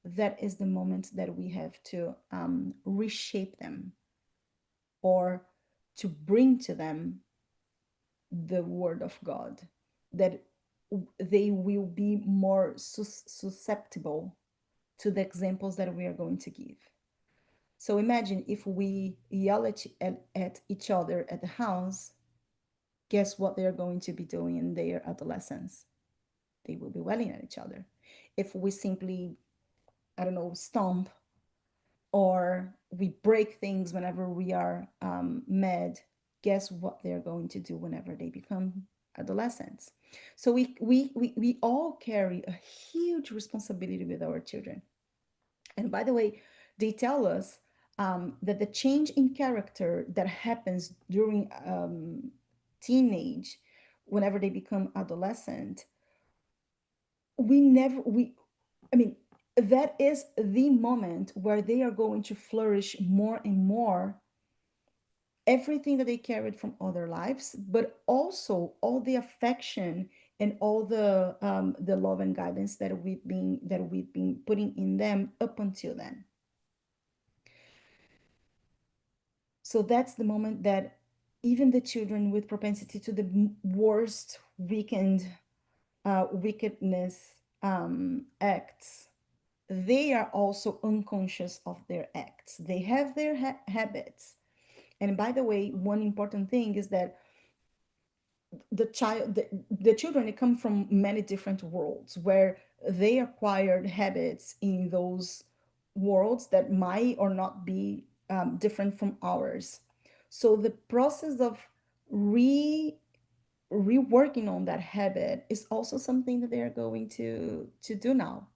that is the moment that we have to reshape them, or to bring to them the word of God, that they will be more susceptible to the examples that we are going to give. So imagine if we yell at each other at the house, guess what they're going to be doing in their adolescence? They will be welling at each other. If we simply, I don't know, stomp, or we break things whenever we are mad, guess what they're going to do whenever they become adolescents? So we all carry a huge responsibility with our children. And by the way, they tell us that the change in character that happens during teenage, whenever they become adolescent, we never we I mean, that is the moment where they are going to flourish more and more everything that they carried from other lives, but also all the affection and all the love and guidance that we've been putting in them up until then. So that's the moment that even the children with propensity to the worst wickedness acts, they are also unconscious of their acts. They have their habits. And by the way, one important thing is that the children, they come from many different worlds where they acquired habits in those worlds that might or not be different from ours. So the process of re reworking on that habit is also something that they are going to do now.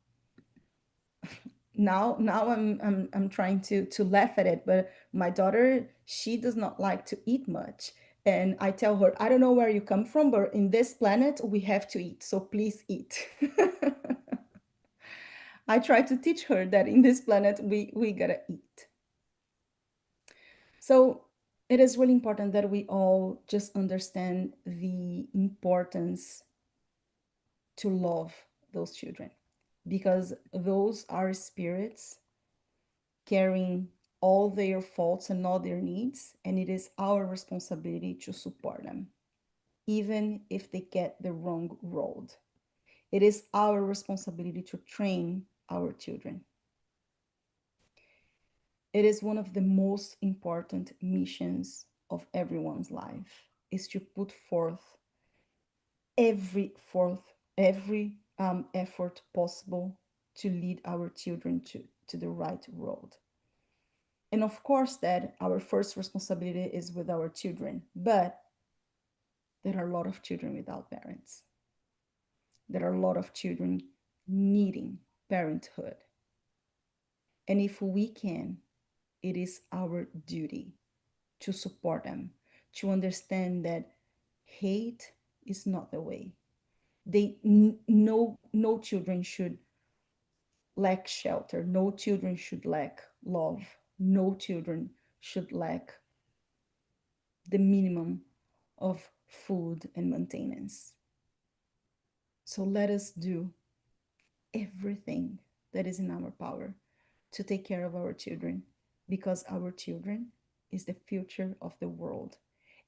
Now I'm trying to laugh at it, but my daughter, she does not like to eat much. And I tell her, I don't know where you come from, but in this planet we have to eat, so please eat. I try to teach her that in this planet we gotta eat. So it is really important that we all just understand the importance to love those children, because those are spirits carrying all their faults and all their needs, and it is our responsibility to support them, even if they get the wrong road. It is our responsibility to train our children. It is one of the most important missions of everyone's life, is to put forth every effort possible to lead our children to the right road. And of course, that our first responsibility is with our children, but there are a lot of children without parents. There are a lot of children needing parenthood. And if we can, it is our duty to support them, to understand that hate is not the way. No children should lack shelter. No children should lack love. No children should lack the minimum of food and maintenance. So let us do everything that is in our power to take care of our children, because our children is the future of the world.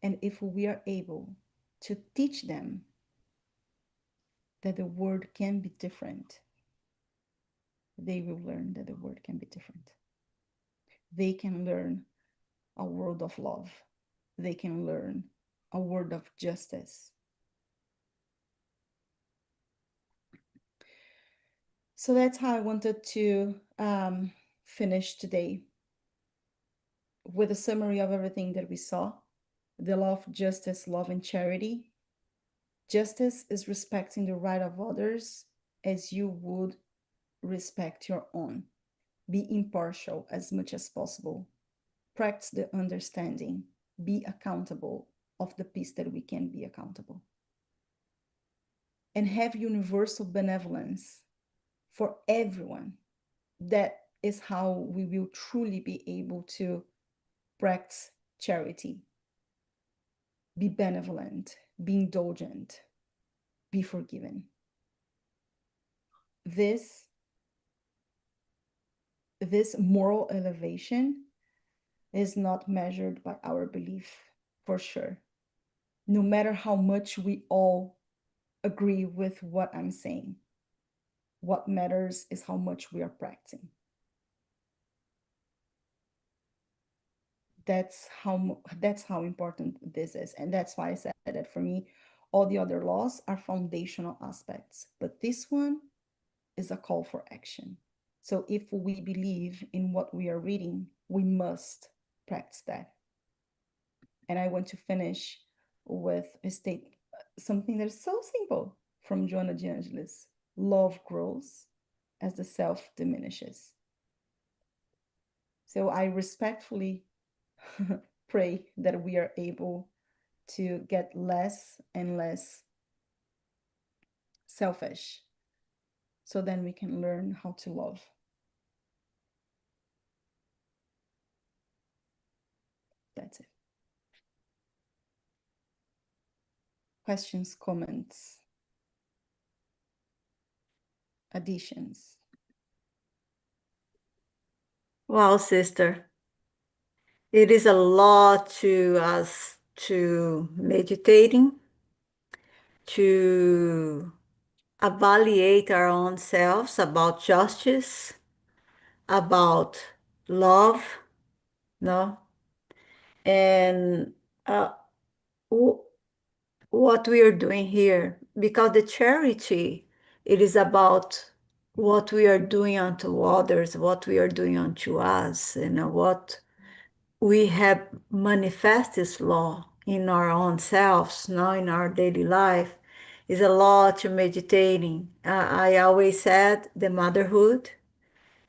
And if we are able to teach them that the world can be different, they will learn that the world can be different. They can learn a world of love. They can learn a world of justice. So that's how I wanted to finish today, with a summary of everything that we saw. The law of justice, love, and charity. Justice is respecting the right of others as you would respect your own. Be impartial as much as possible. Practice the understanding. Be accountable of the piece that we can be accountable. And have universal benevolence for everyone. That is how we will truly be able to practice charity. Be benevolent, be indulgent, be forgiven. This this moral elevation is not measured by our belief, for sure. No matter how much we all agree with what I'm saying, what matters is how much we are practicing. That's how important this is, and that's why I said that for me, all the other laws are foundational aspects, but this one is a call for action. So if we believe in what we are reading, we must practice that. And I want to finish with a state something that is so simple from Joanna de Angelis: love grows as the self diminishes. So I respectfully pray that we are able to get less and less selfish, so then we can learn how to love. That's it. Questions, comments, additions? Wow, sister, it is a lot to us to meditating, to evaluate our own selves about justice, about love, no? And uh, w- what we are doing here, because the charity, it is about what we are doing unto others, what we are doing unto us, and what we have manifest this law in our own selves, now in our daily life, is a lot to meditating. I always said the motherhood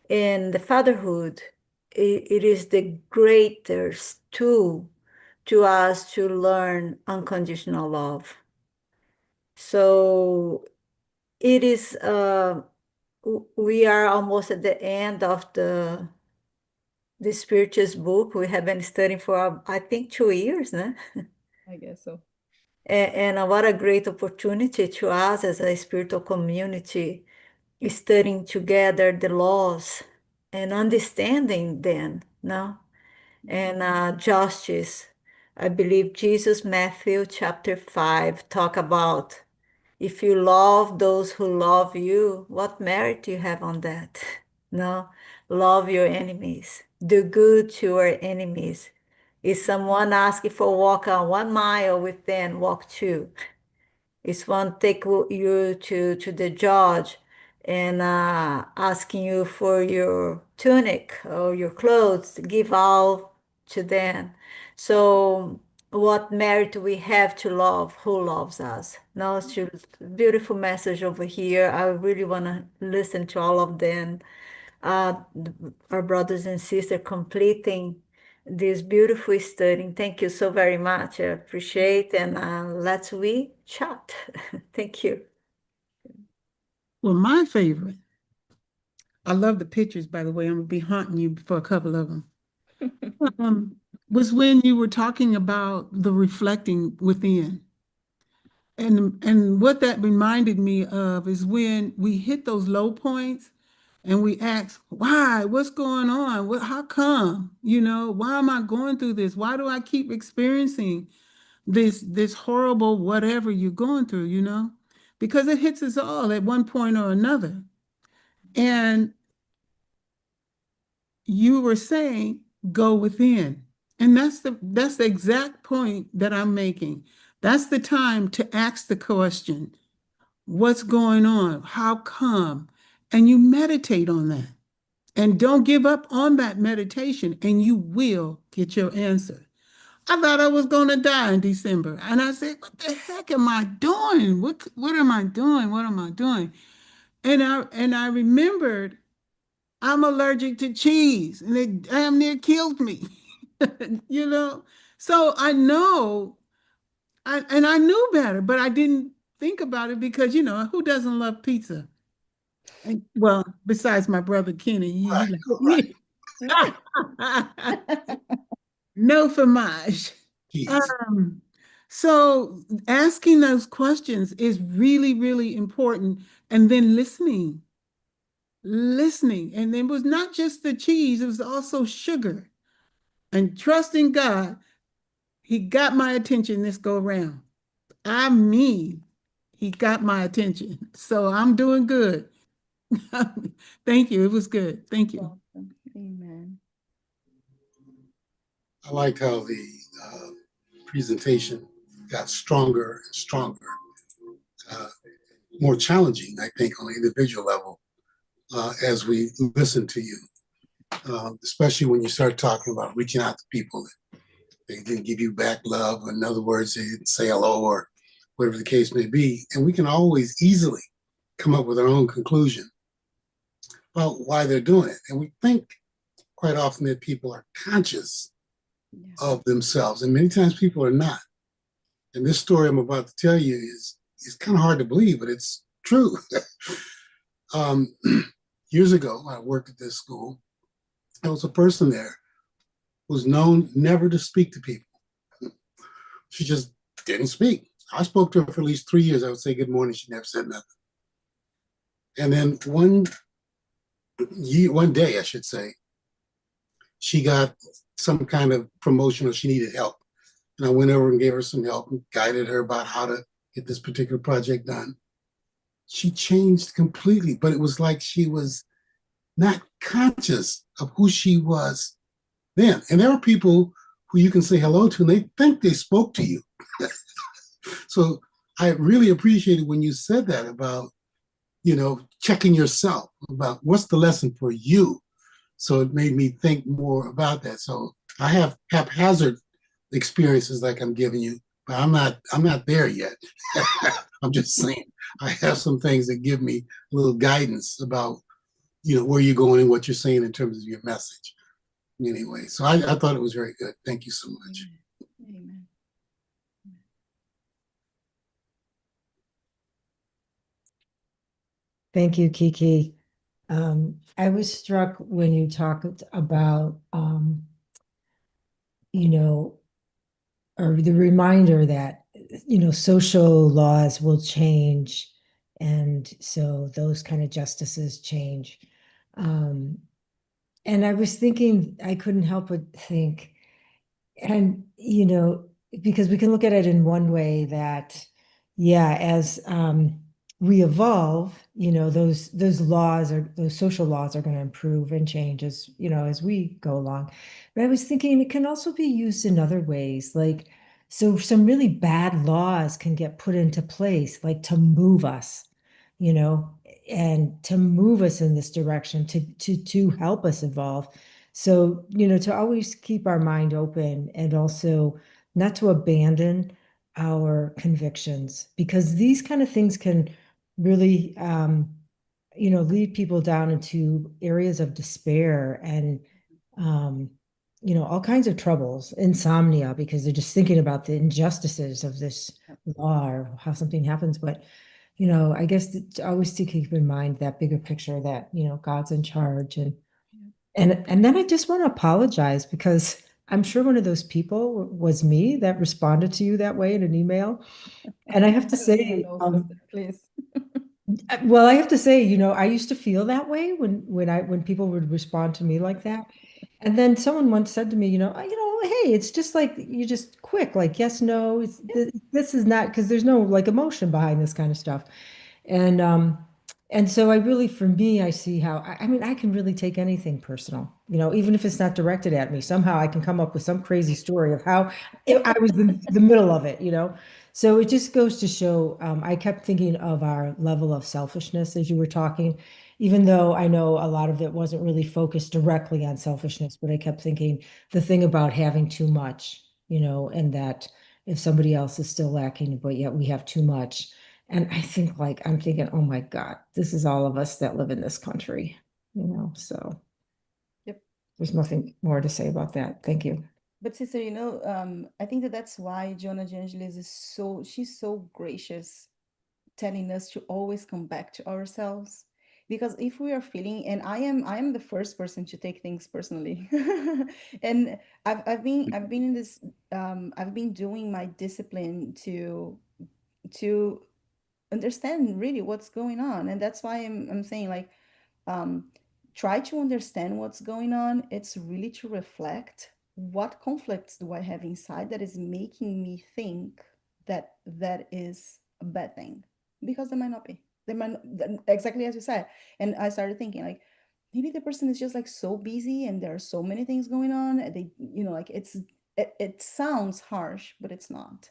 and the fatherhood, it is the greatest tool to us to learn unconditional love. So it is, we are almost at the end of the spirituous book. We have been studying for, I think, 2 years, né? I guess so. And what a great opportunity to us as a spiritual community, studying together the laws and understanding them, no? And justice. I believe Jesus, Matthew chapter 5, talk about if you love those who love you, what merit do you have on that? No, love your enemies. Do good to your enemies. If someone asks you for walk 1 mile with them, walk two. If one take you to the judge and asking you for your tunic or your clothes, give all to them. So what merit we have to love who loves us. Now it's a beautiful message over here. I really want to listen to all of them. Our brothers and sisters completing this beautiful study. Thank you so very much. I appreciate, and let's we chat. Thank you. Well, my favorite, I love the pictures, by the way. I'm gonna be haunting you for a couple of them. Um, was when you were talking about the reflecting within. And what that reminded me of is when we hit those low points and we ask, why? What's going on? How come? Why am I going through this? Why do I keep experiencing this horrible whatever you're going through, Because it hits us all at one point or another. And you were saying go within. And that's the exact point that I'm making. That's the time to ask the question, what's going on? How come? And you meditate on that. And don't give up on that meditation, and you will get your answer. I thought I was going to die in December. And I said, what the heck am I doing? What am I doing? What am I doing? And I remembered I'm allergic to cheese, and it damn near killed me. you know? So I know, and I knew better, but I didn't think about it because, who doesn't love pizza? Well, besides my brother Kenny, Right, he no fromage. cheese. Um, so asking those questions is really, really important. And then listening. And it was not just the cheese, it was also sugar. And trusting God, He got my attention this go around. I mean, He got my attention. So I'm doing good. Thank you. It was good. Thank you. Welcome. Amen. I liked how the presentation got stronger and stronger, uh, more challenging, I think, on the individual level as we listen to you, especially when you start talking about reaching out to people that they didn't give you back love. In other words, they didn't say hello or whatever the case may be. And we can always easily come up with our own conclusion about why they're doing it. And we think quite often that people are conscious of themselves, and many times people are not. And this story I'm about to tell you is kind of hard to believe, but it's true. um, Years ago, I worked at this school. There was a person there who was known never to speak to people. She just didn't speak. I spoke to her for at least 3 years. I would say good morning. She never said nothing. And then one day, I should say, she got some kind of promotion or she needed help. And I went over and gave her some help and guided her about how to get this particular project done. She changed completely, but it was like she was not conscious of who she was then. And there are people who you can say hello to and they think they spoke to you. So I really appreciated when you said that about, checking yourself about what's the lesson for you. So it made me think more about that. So I have haphazard experiences like I'm giving you, but I'm not there yet. I'm just saying I have some things that give me a little guidance about where you're going and what you're saying in terms of your message. Anyway, so I thought it was very good. Thank you so much. Amen. Thank you, Kiki. I was struck when you talked about, you know, or the reminder that, social laws will change. And so those kind of justices change. Um, and I was thinking, I couldn't help but think, and, because we can look at it in one way that, yeah, as we evolve, those social laws are going to improve and change as we go along. But I was thinking it can also be used in other ways, like, so some really bad laws can get put into place, like to move us, you know, and to move us in this direction, to help us evolve. So, to always keep our mind open and also not to abandon our convictions, because these kind of things can really, lead people down into areas of despair and, um, all kinds of troubles, insomnia, because they're just thinking about the injustices of this law or how something happens. But, I guess always to keep in mind that bigger picture that, God's in charge. And then I just want to apologize because I'm sure one of those people was me that responded to you that way in an email. And I have to I don't even say, know, sister, please. well, I have to say, I used to feel that way when people would respond to me like that. And then someone once said to me, hey, it's just like you just quick, like yes, no, this is not, because there's no like emotion behind this kind of stuff. And so I really, for me, I see how I mean I can really take anything personal, even if it's not directed at me. Somehow I can come up with some crazy story of how I was the middle of it. So it just goes to show, I kept thinking of our level of selfishness as you were talking, even though I know a lot of it wasn't really focused directly on selfishness, but I kept thinking the thing about having too much, and that if somebody else is still lacking, but yet we have too much. And I think I'm thinking, oh my God, this is all of us that live in this country, so Yep. there's nothing more to say about that. Thank you. But sister, I think that that's why Jonah de Angelis she's so gracious, telling us to always come back to ourselves. Because if we are feeling, and I am the first person to take things personally. And I've been in this, I've been doing my discipline to understand really what's going on. And that's why I'm saying, like, um, try to understand what's going on. It's really to reflect what conflicts do I have inside that is making me think that that is a bad thing, because there might not be. There might exactly as you said. And I started thinking, like, maybe the person is just like so busy and there are so many things going on. And they, like, it sounds harsh, but it's not.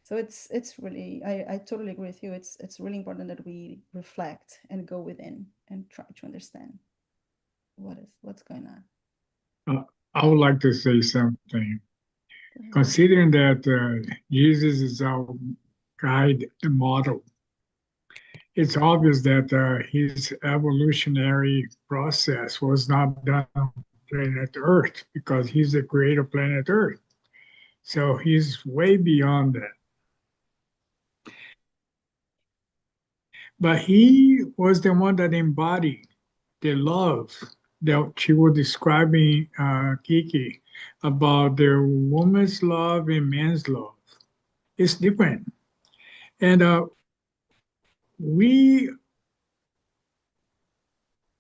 So it's really, I totally agree with you. It's really important that we reflect and go within and try to understand what's going on. Uh, I would like to say something. Go ahead. Considering that Jesus is our guide and model, it's obvious that his evolutionary process was not done on planet Earth because he's the creator of planet Earth. So he's way beyond that. But he was the one that embodied the love that she was describing, Kiki, about the woman's love and man's love. It's different. And we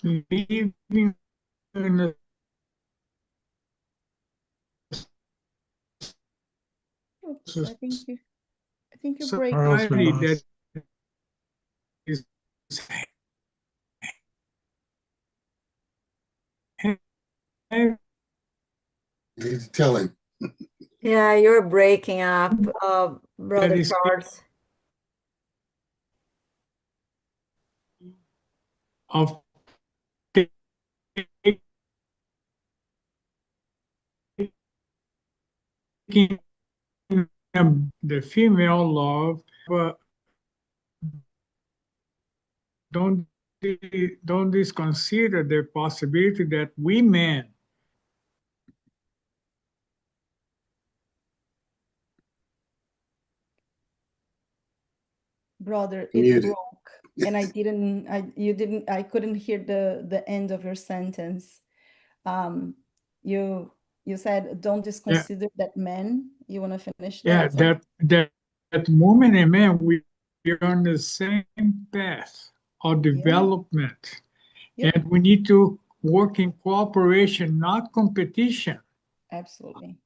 live in a Oops, I think you're breaking. society that is heavy You need to tell him. Yeah, you're breaking up, that Brother is Charles. of taking the female love, but don't don't disconsider the possibility that we men, Brother, it Muted. broke, and I couldn't hear the end of your sentence. Um, you you said, don't yeah, disconsider that man. You want to finish yeah, that sentence? that women and men we are on the same path of Yeah, development, yep, and we need to work in cooperation, not competition. absolutely.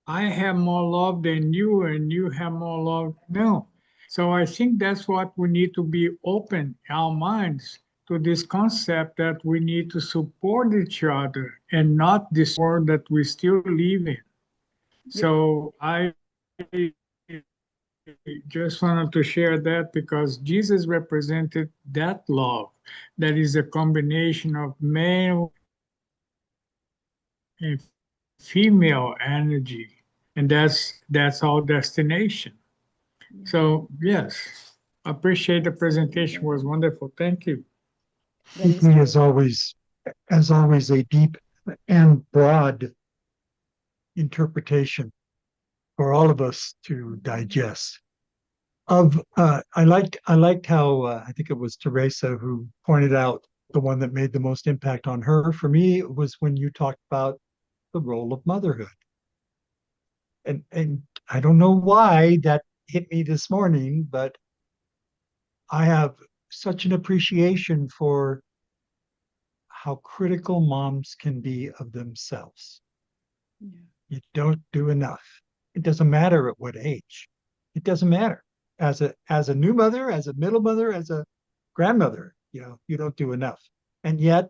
I have more love than you, and you have more love. No. So I think that's what we need to be open our minds to this concept that we need to support each other and not this world that we still live in. Yep. So I just wanted to share that because Jesus represented that love that is a combination of male and female. female energy, and that's our destination. So yes, appreciate the presentation, was wonderful. Thank you. That is Kiki, true. as always, a deep and broad interpretation for all of us to digest. I liked how I think it was Teresa who pointed out the one that made the most impact on her. For me, it was when you talked about the role of motherhood, and I don't know why that hit me this morning, but I have such an appreciation for how critical moms can be of themselves. Yeah. You don't do enough. It doesn't matter at what age. It doesn't matter. As a new mother, as a middle mother, as a grandmother, you don't do enough. And yet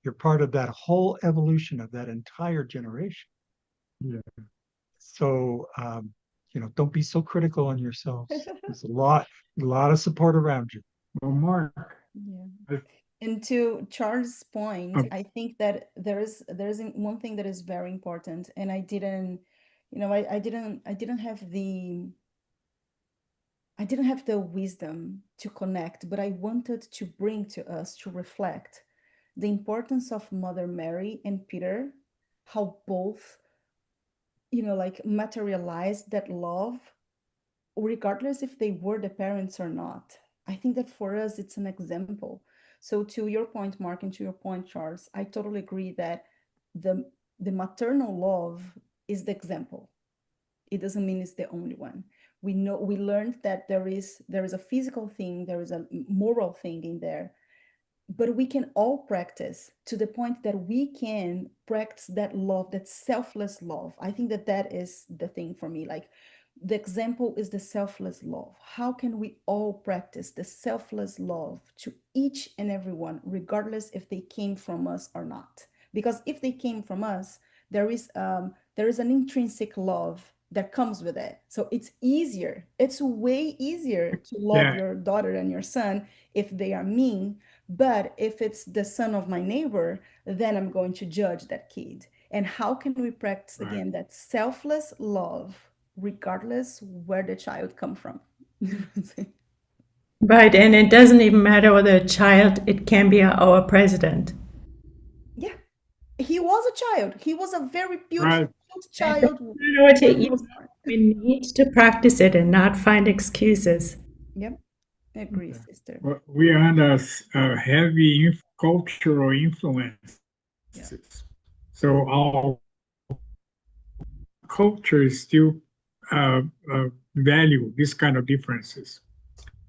you're part of that whole evolution of that entire generation. Yeah. So don't be so critical on yourselves. There's a lot of support around you. Well, Mark, Yeah. I- And to Charles' point, uh, I think that one thing that is very important, and I didn't, I didn't have the wisdom to connect, but I wanted to bring to us to reflect the importance of Mother Mary and Peter, how both, like materialized that love, regardless if they were the parents or not. I think that for us, it's an example. So to your point, Mark, and to your point, Charles, I totally agree that the the maternal love is the example. It doesn't mean it's the only one. We learned that there is a physical thing, there is a moral thing in there, but we can all practice to the point that we can practice that love, that selfless love. I think that that is the thing for me. Like, the example is the selfless love. How can we all practice the selfless love to each and everyone, regardless if they came from us or not? Because if they came from us, there is an intrinsic love that comes with it. So it's easier. It's way easier to love yeah, your daughter and your son if they are mean. But if it's the son of my neighbor, then I'm going to judge that kid. And how can we practice right. again that selfless love, regardless where the child come from? Right, and it doesn't even matter whether a child, it can be our president. Yeah, he was a child. He was a very beautiful, Right. cute It doesn't child matter what when it he is. was born. We need to practice it and not find excuses. Yep, agree, Okay. sister. Well, we are under heavy cultural influences. Yeah. So our culture is still value this kind of differences.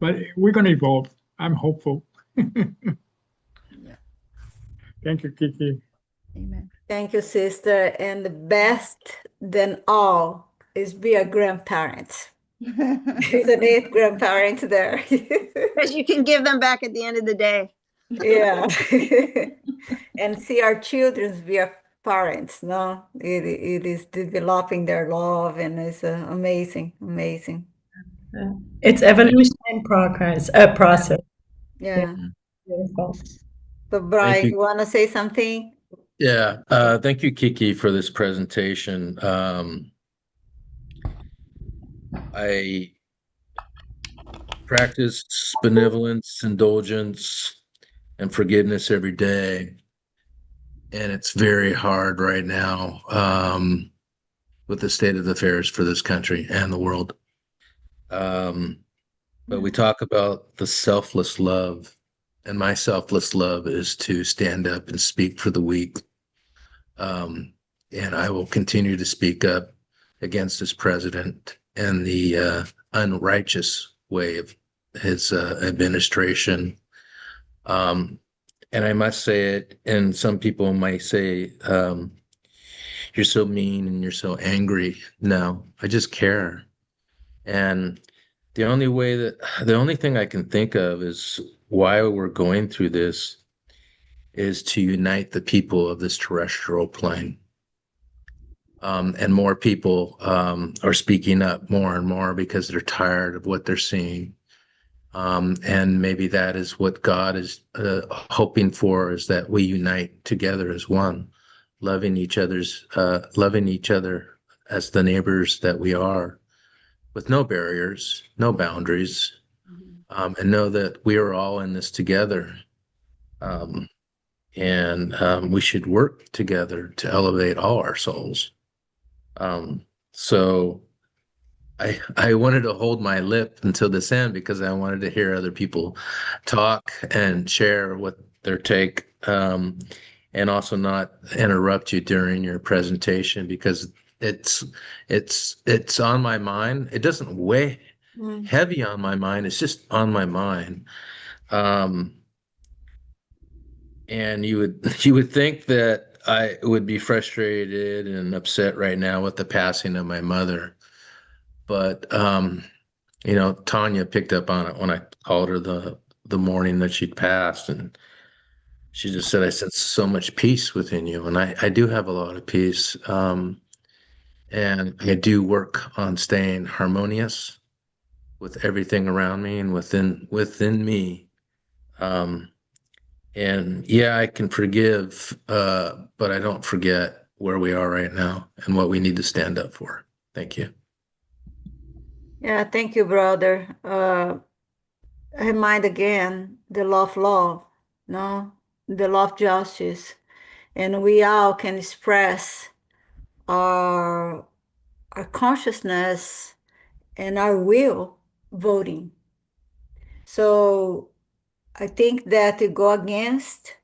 But we're going to evolve. I'm hopeful. Yeah. Thank you, Kiki. Amen. Thank you, sister. And the best than all is be a grandparent. There's an eighth grandparent there. Because you can give them back at the end of the day. Yeah. And see our children be our parents, no? It is developing their love and it's amazing, amazing. It's evolution in progress, process. Yeah, Yeah. beautiful. So Thank Brian, you. you want to say something? Yeah, Okay. thank you, Kiki, for this presentation. I practice benevolence, indulgence, and forgiveness every day, and it's very hard right now with the state of affairs for this country and the world. Um, but we talk about the selfless love, and my selfless love is to stand up and speak for the weak. Um, and I will continue to speak up against this president and the unrighteous way of his administration. Um, and I must say it, and some people might say, you're so mean and you're so angry. No, I just care. And the only thing I can think of is why we're going through this is to unite the people of this terrestrial plane. And more people are speaking up more and more because they're tired of what they're seeing. And maybe that is what God is hoping for, is that we unite together as one, loving each other as the neighbors that we are, with no barriers, no boundaries, and know that we are all in this together. Um, and we should work together to elevate all our souls. So I wanted to hold my lip until this end because I wanted to hear other people talk and share what their take, and also not interrupt you during your presentation because it's it's on my mind. It doesn't weigh Mm. heavy on my mind. It's just on my mind. Um, and you would think that I would be frustrated and upset right now with the passing of my mother, but Tanya picked up on it when I called her the morning that she'd passed, and she just said, "I sense so much peace within you," and I do have a lot of peace, and I do work on staying harmonious with everything around me and within me. Um, and yeah, I can forgive, but I don't forget where we are right now and what we need to stand up for. Thank you. Yeah, thank you, brother. Remind again the law of love, no, the law of justice, and we all can express our our consciousness and our will voting. So I think that to go against,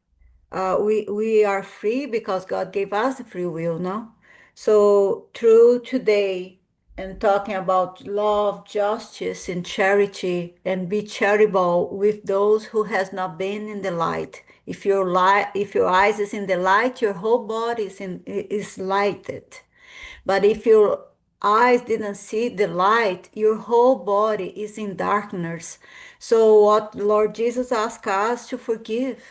we are free because God gave us the free will, no? So through today and talking about love, justice, and charity, and be charitable with those who has not been in the light. If your eyes is in the light, your whole body is lighted. But if your eyes didn't see the light, your whole body is in darkness. So what Lord Jesus asked us to forgive,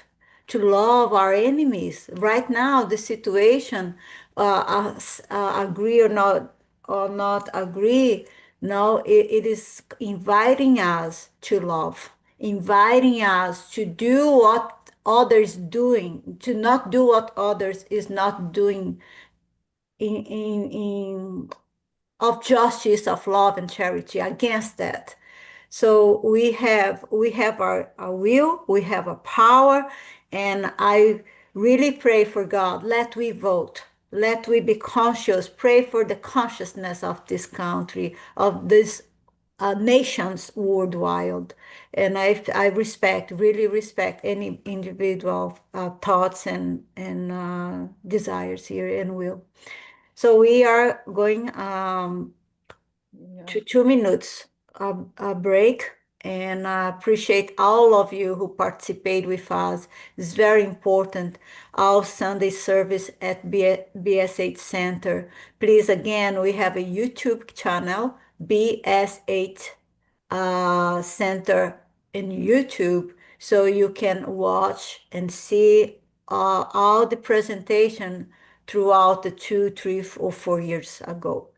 to love our enemies. Right now, the situation, agree or not agree, no, it is inviting us to love, inviting us to do what others doing, to not do what others is not doing in of justice, of love and charity against that. So we have our will, we have a power, and I really pray for God. Let we vote. Let we be conscious. Pray for the consciousness of this country, of this nations worldwide. And I respect, really respect any individual thoughts and desires here and will. So we are going Yeah. to 2 minutes a break, and I appreciate all of you who participate with us. It's very important. Our Sunday service at BS8 Center. Please, again, we have a YouTube channel, BS8 Center in YouTube, so you can watch and see all the presentation throughout the 2, 3, or 4 years ago.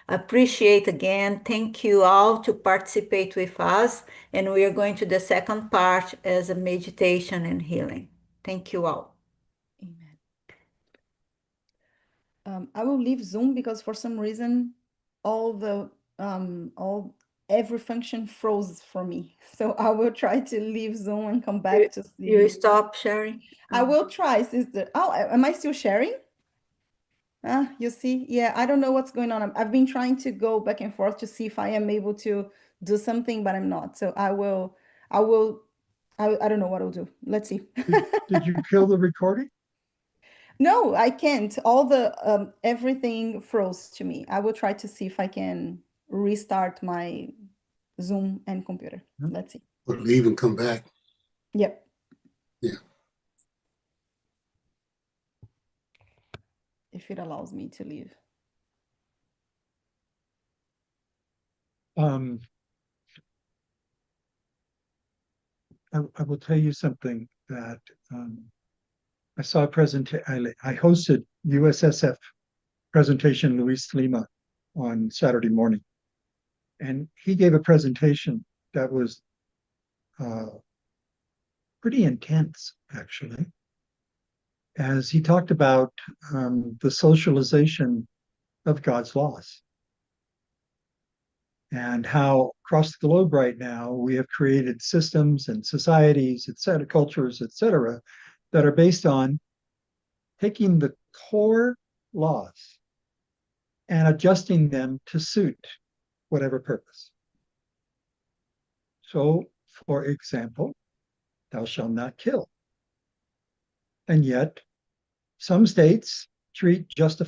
Appreciate again. Thank you all to participate with us, and we are going to the second part as a meditation and healing. Thank you all. Amen. I will leave Zoom because for some reason all the all every function froze for me. So I will try to leave Zoom and come back to You see. stop sharing? I will try, sister. Oh, am I still sharing? Ah, you see, yeah, I don't know what's going on. I've been trying to go back and forth to see if I am able to do something, but I'm not. So I will, I don't know what I'll do. Let's see. Did you kill the recording? No, I can't. All the everything froze to me. I will try to see if I can restart my Zoom and computer. Let's see. Or leave and come back. Yep. Yeah. If it allows me to leave. Um, I will tell you something that I saw a presentation. I hosted USSF presentation Luis Lima on Saturday morning, and he gave a presentation that was pretty intense, actually. as he talked about the socialization of God's laws and how across the globe right now we have created systems and societies, et cetera, cultures, et cetera, that are based on taking the core laws and adjusting them to suit whatever purpose. So, for example, thou shalt not kill. And yet, some states treat justified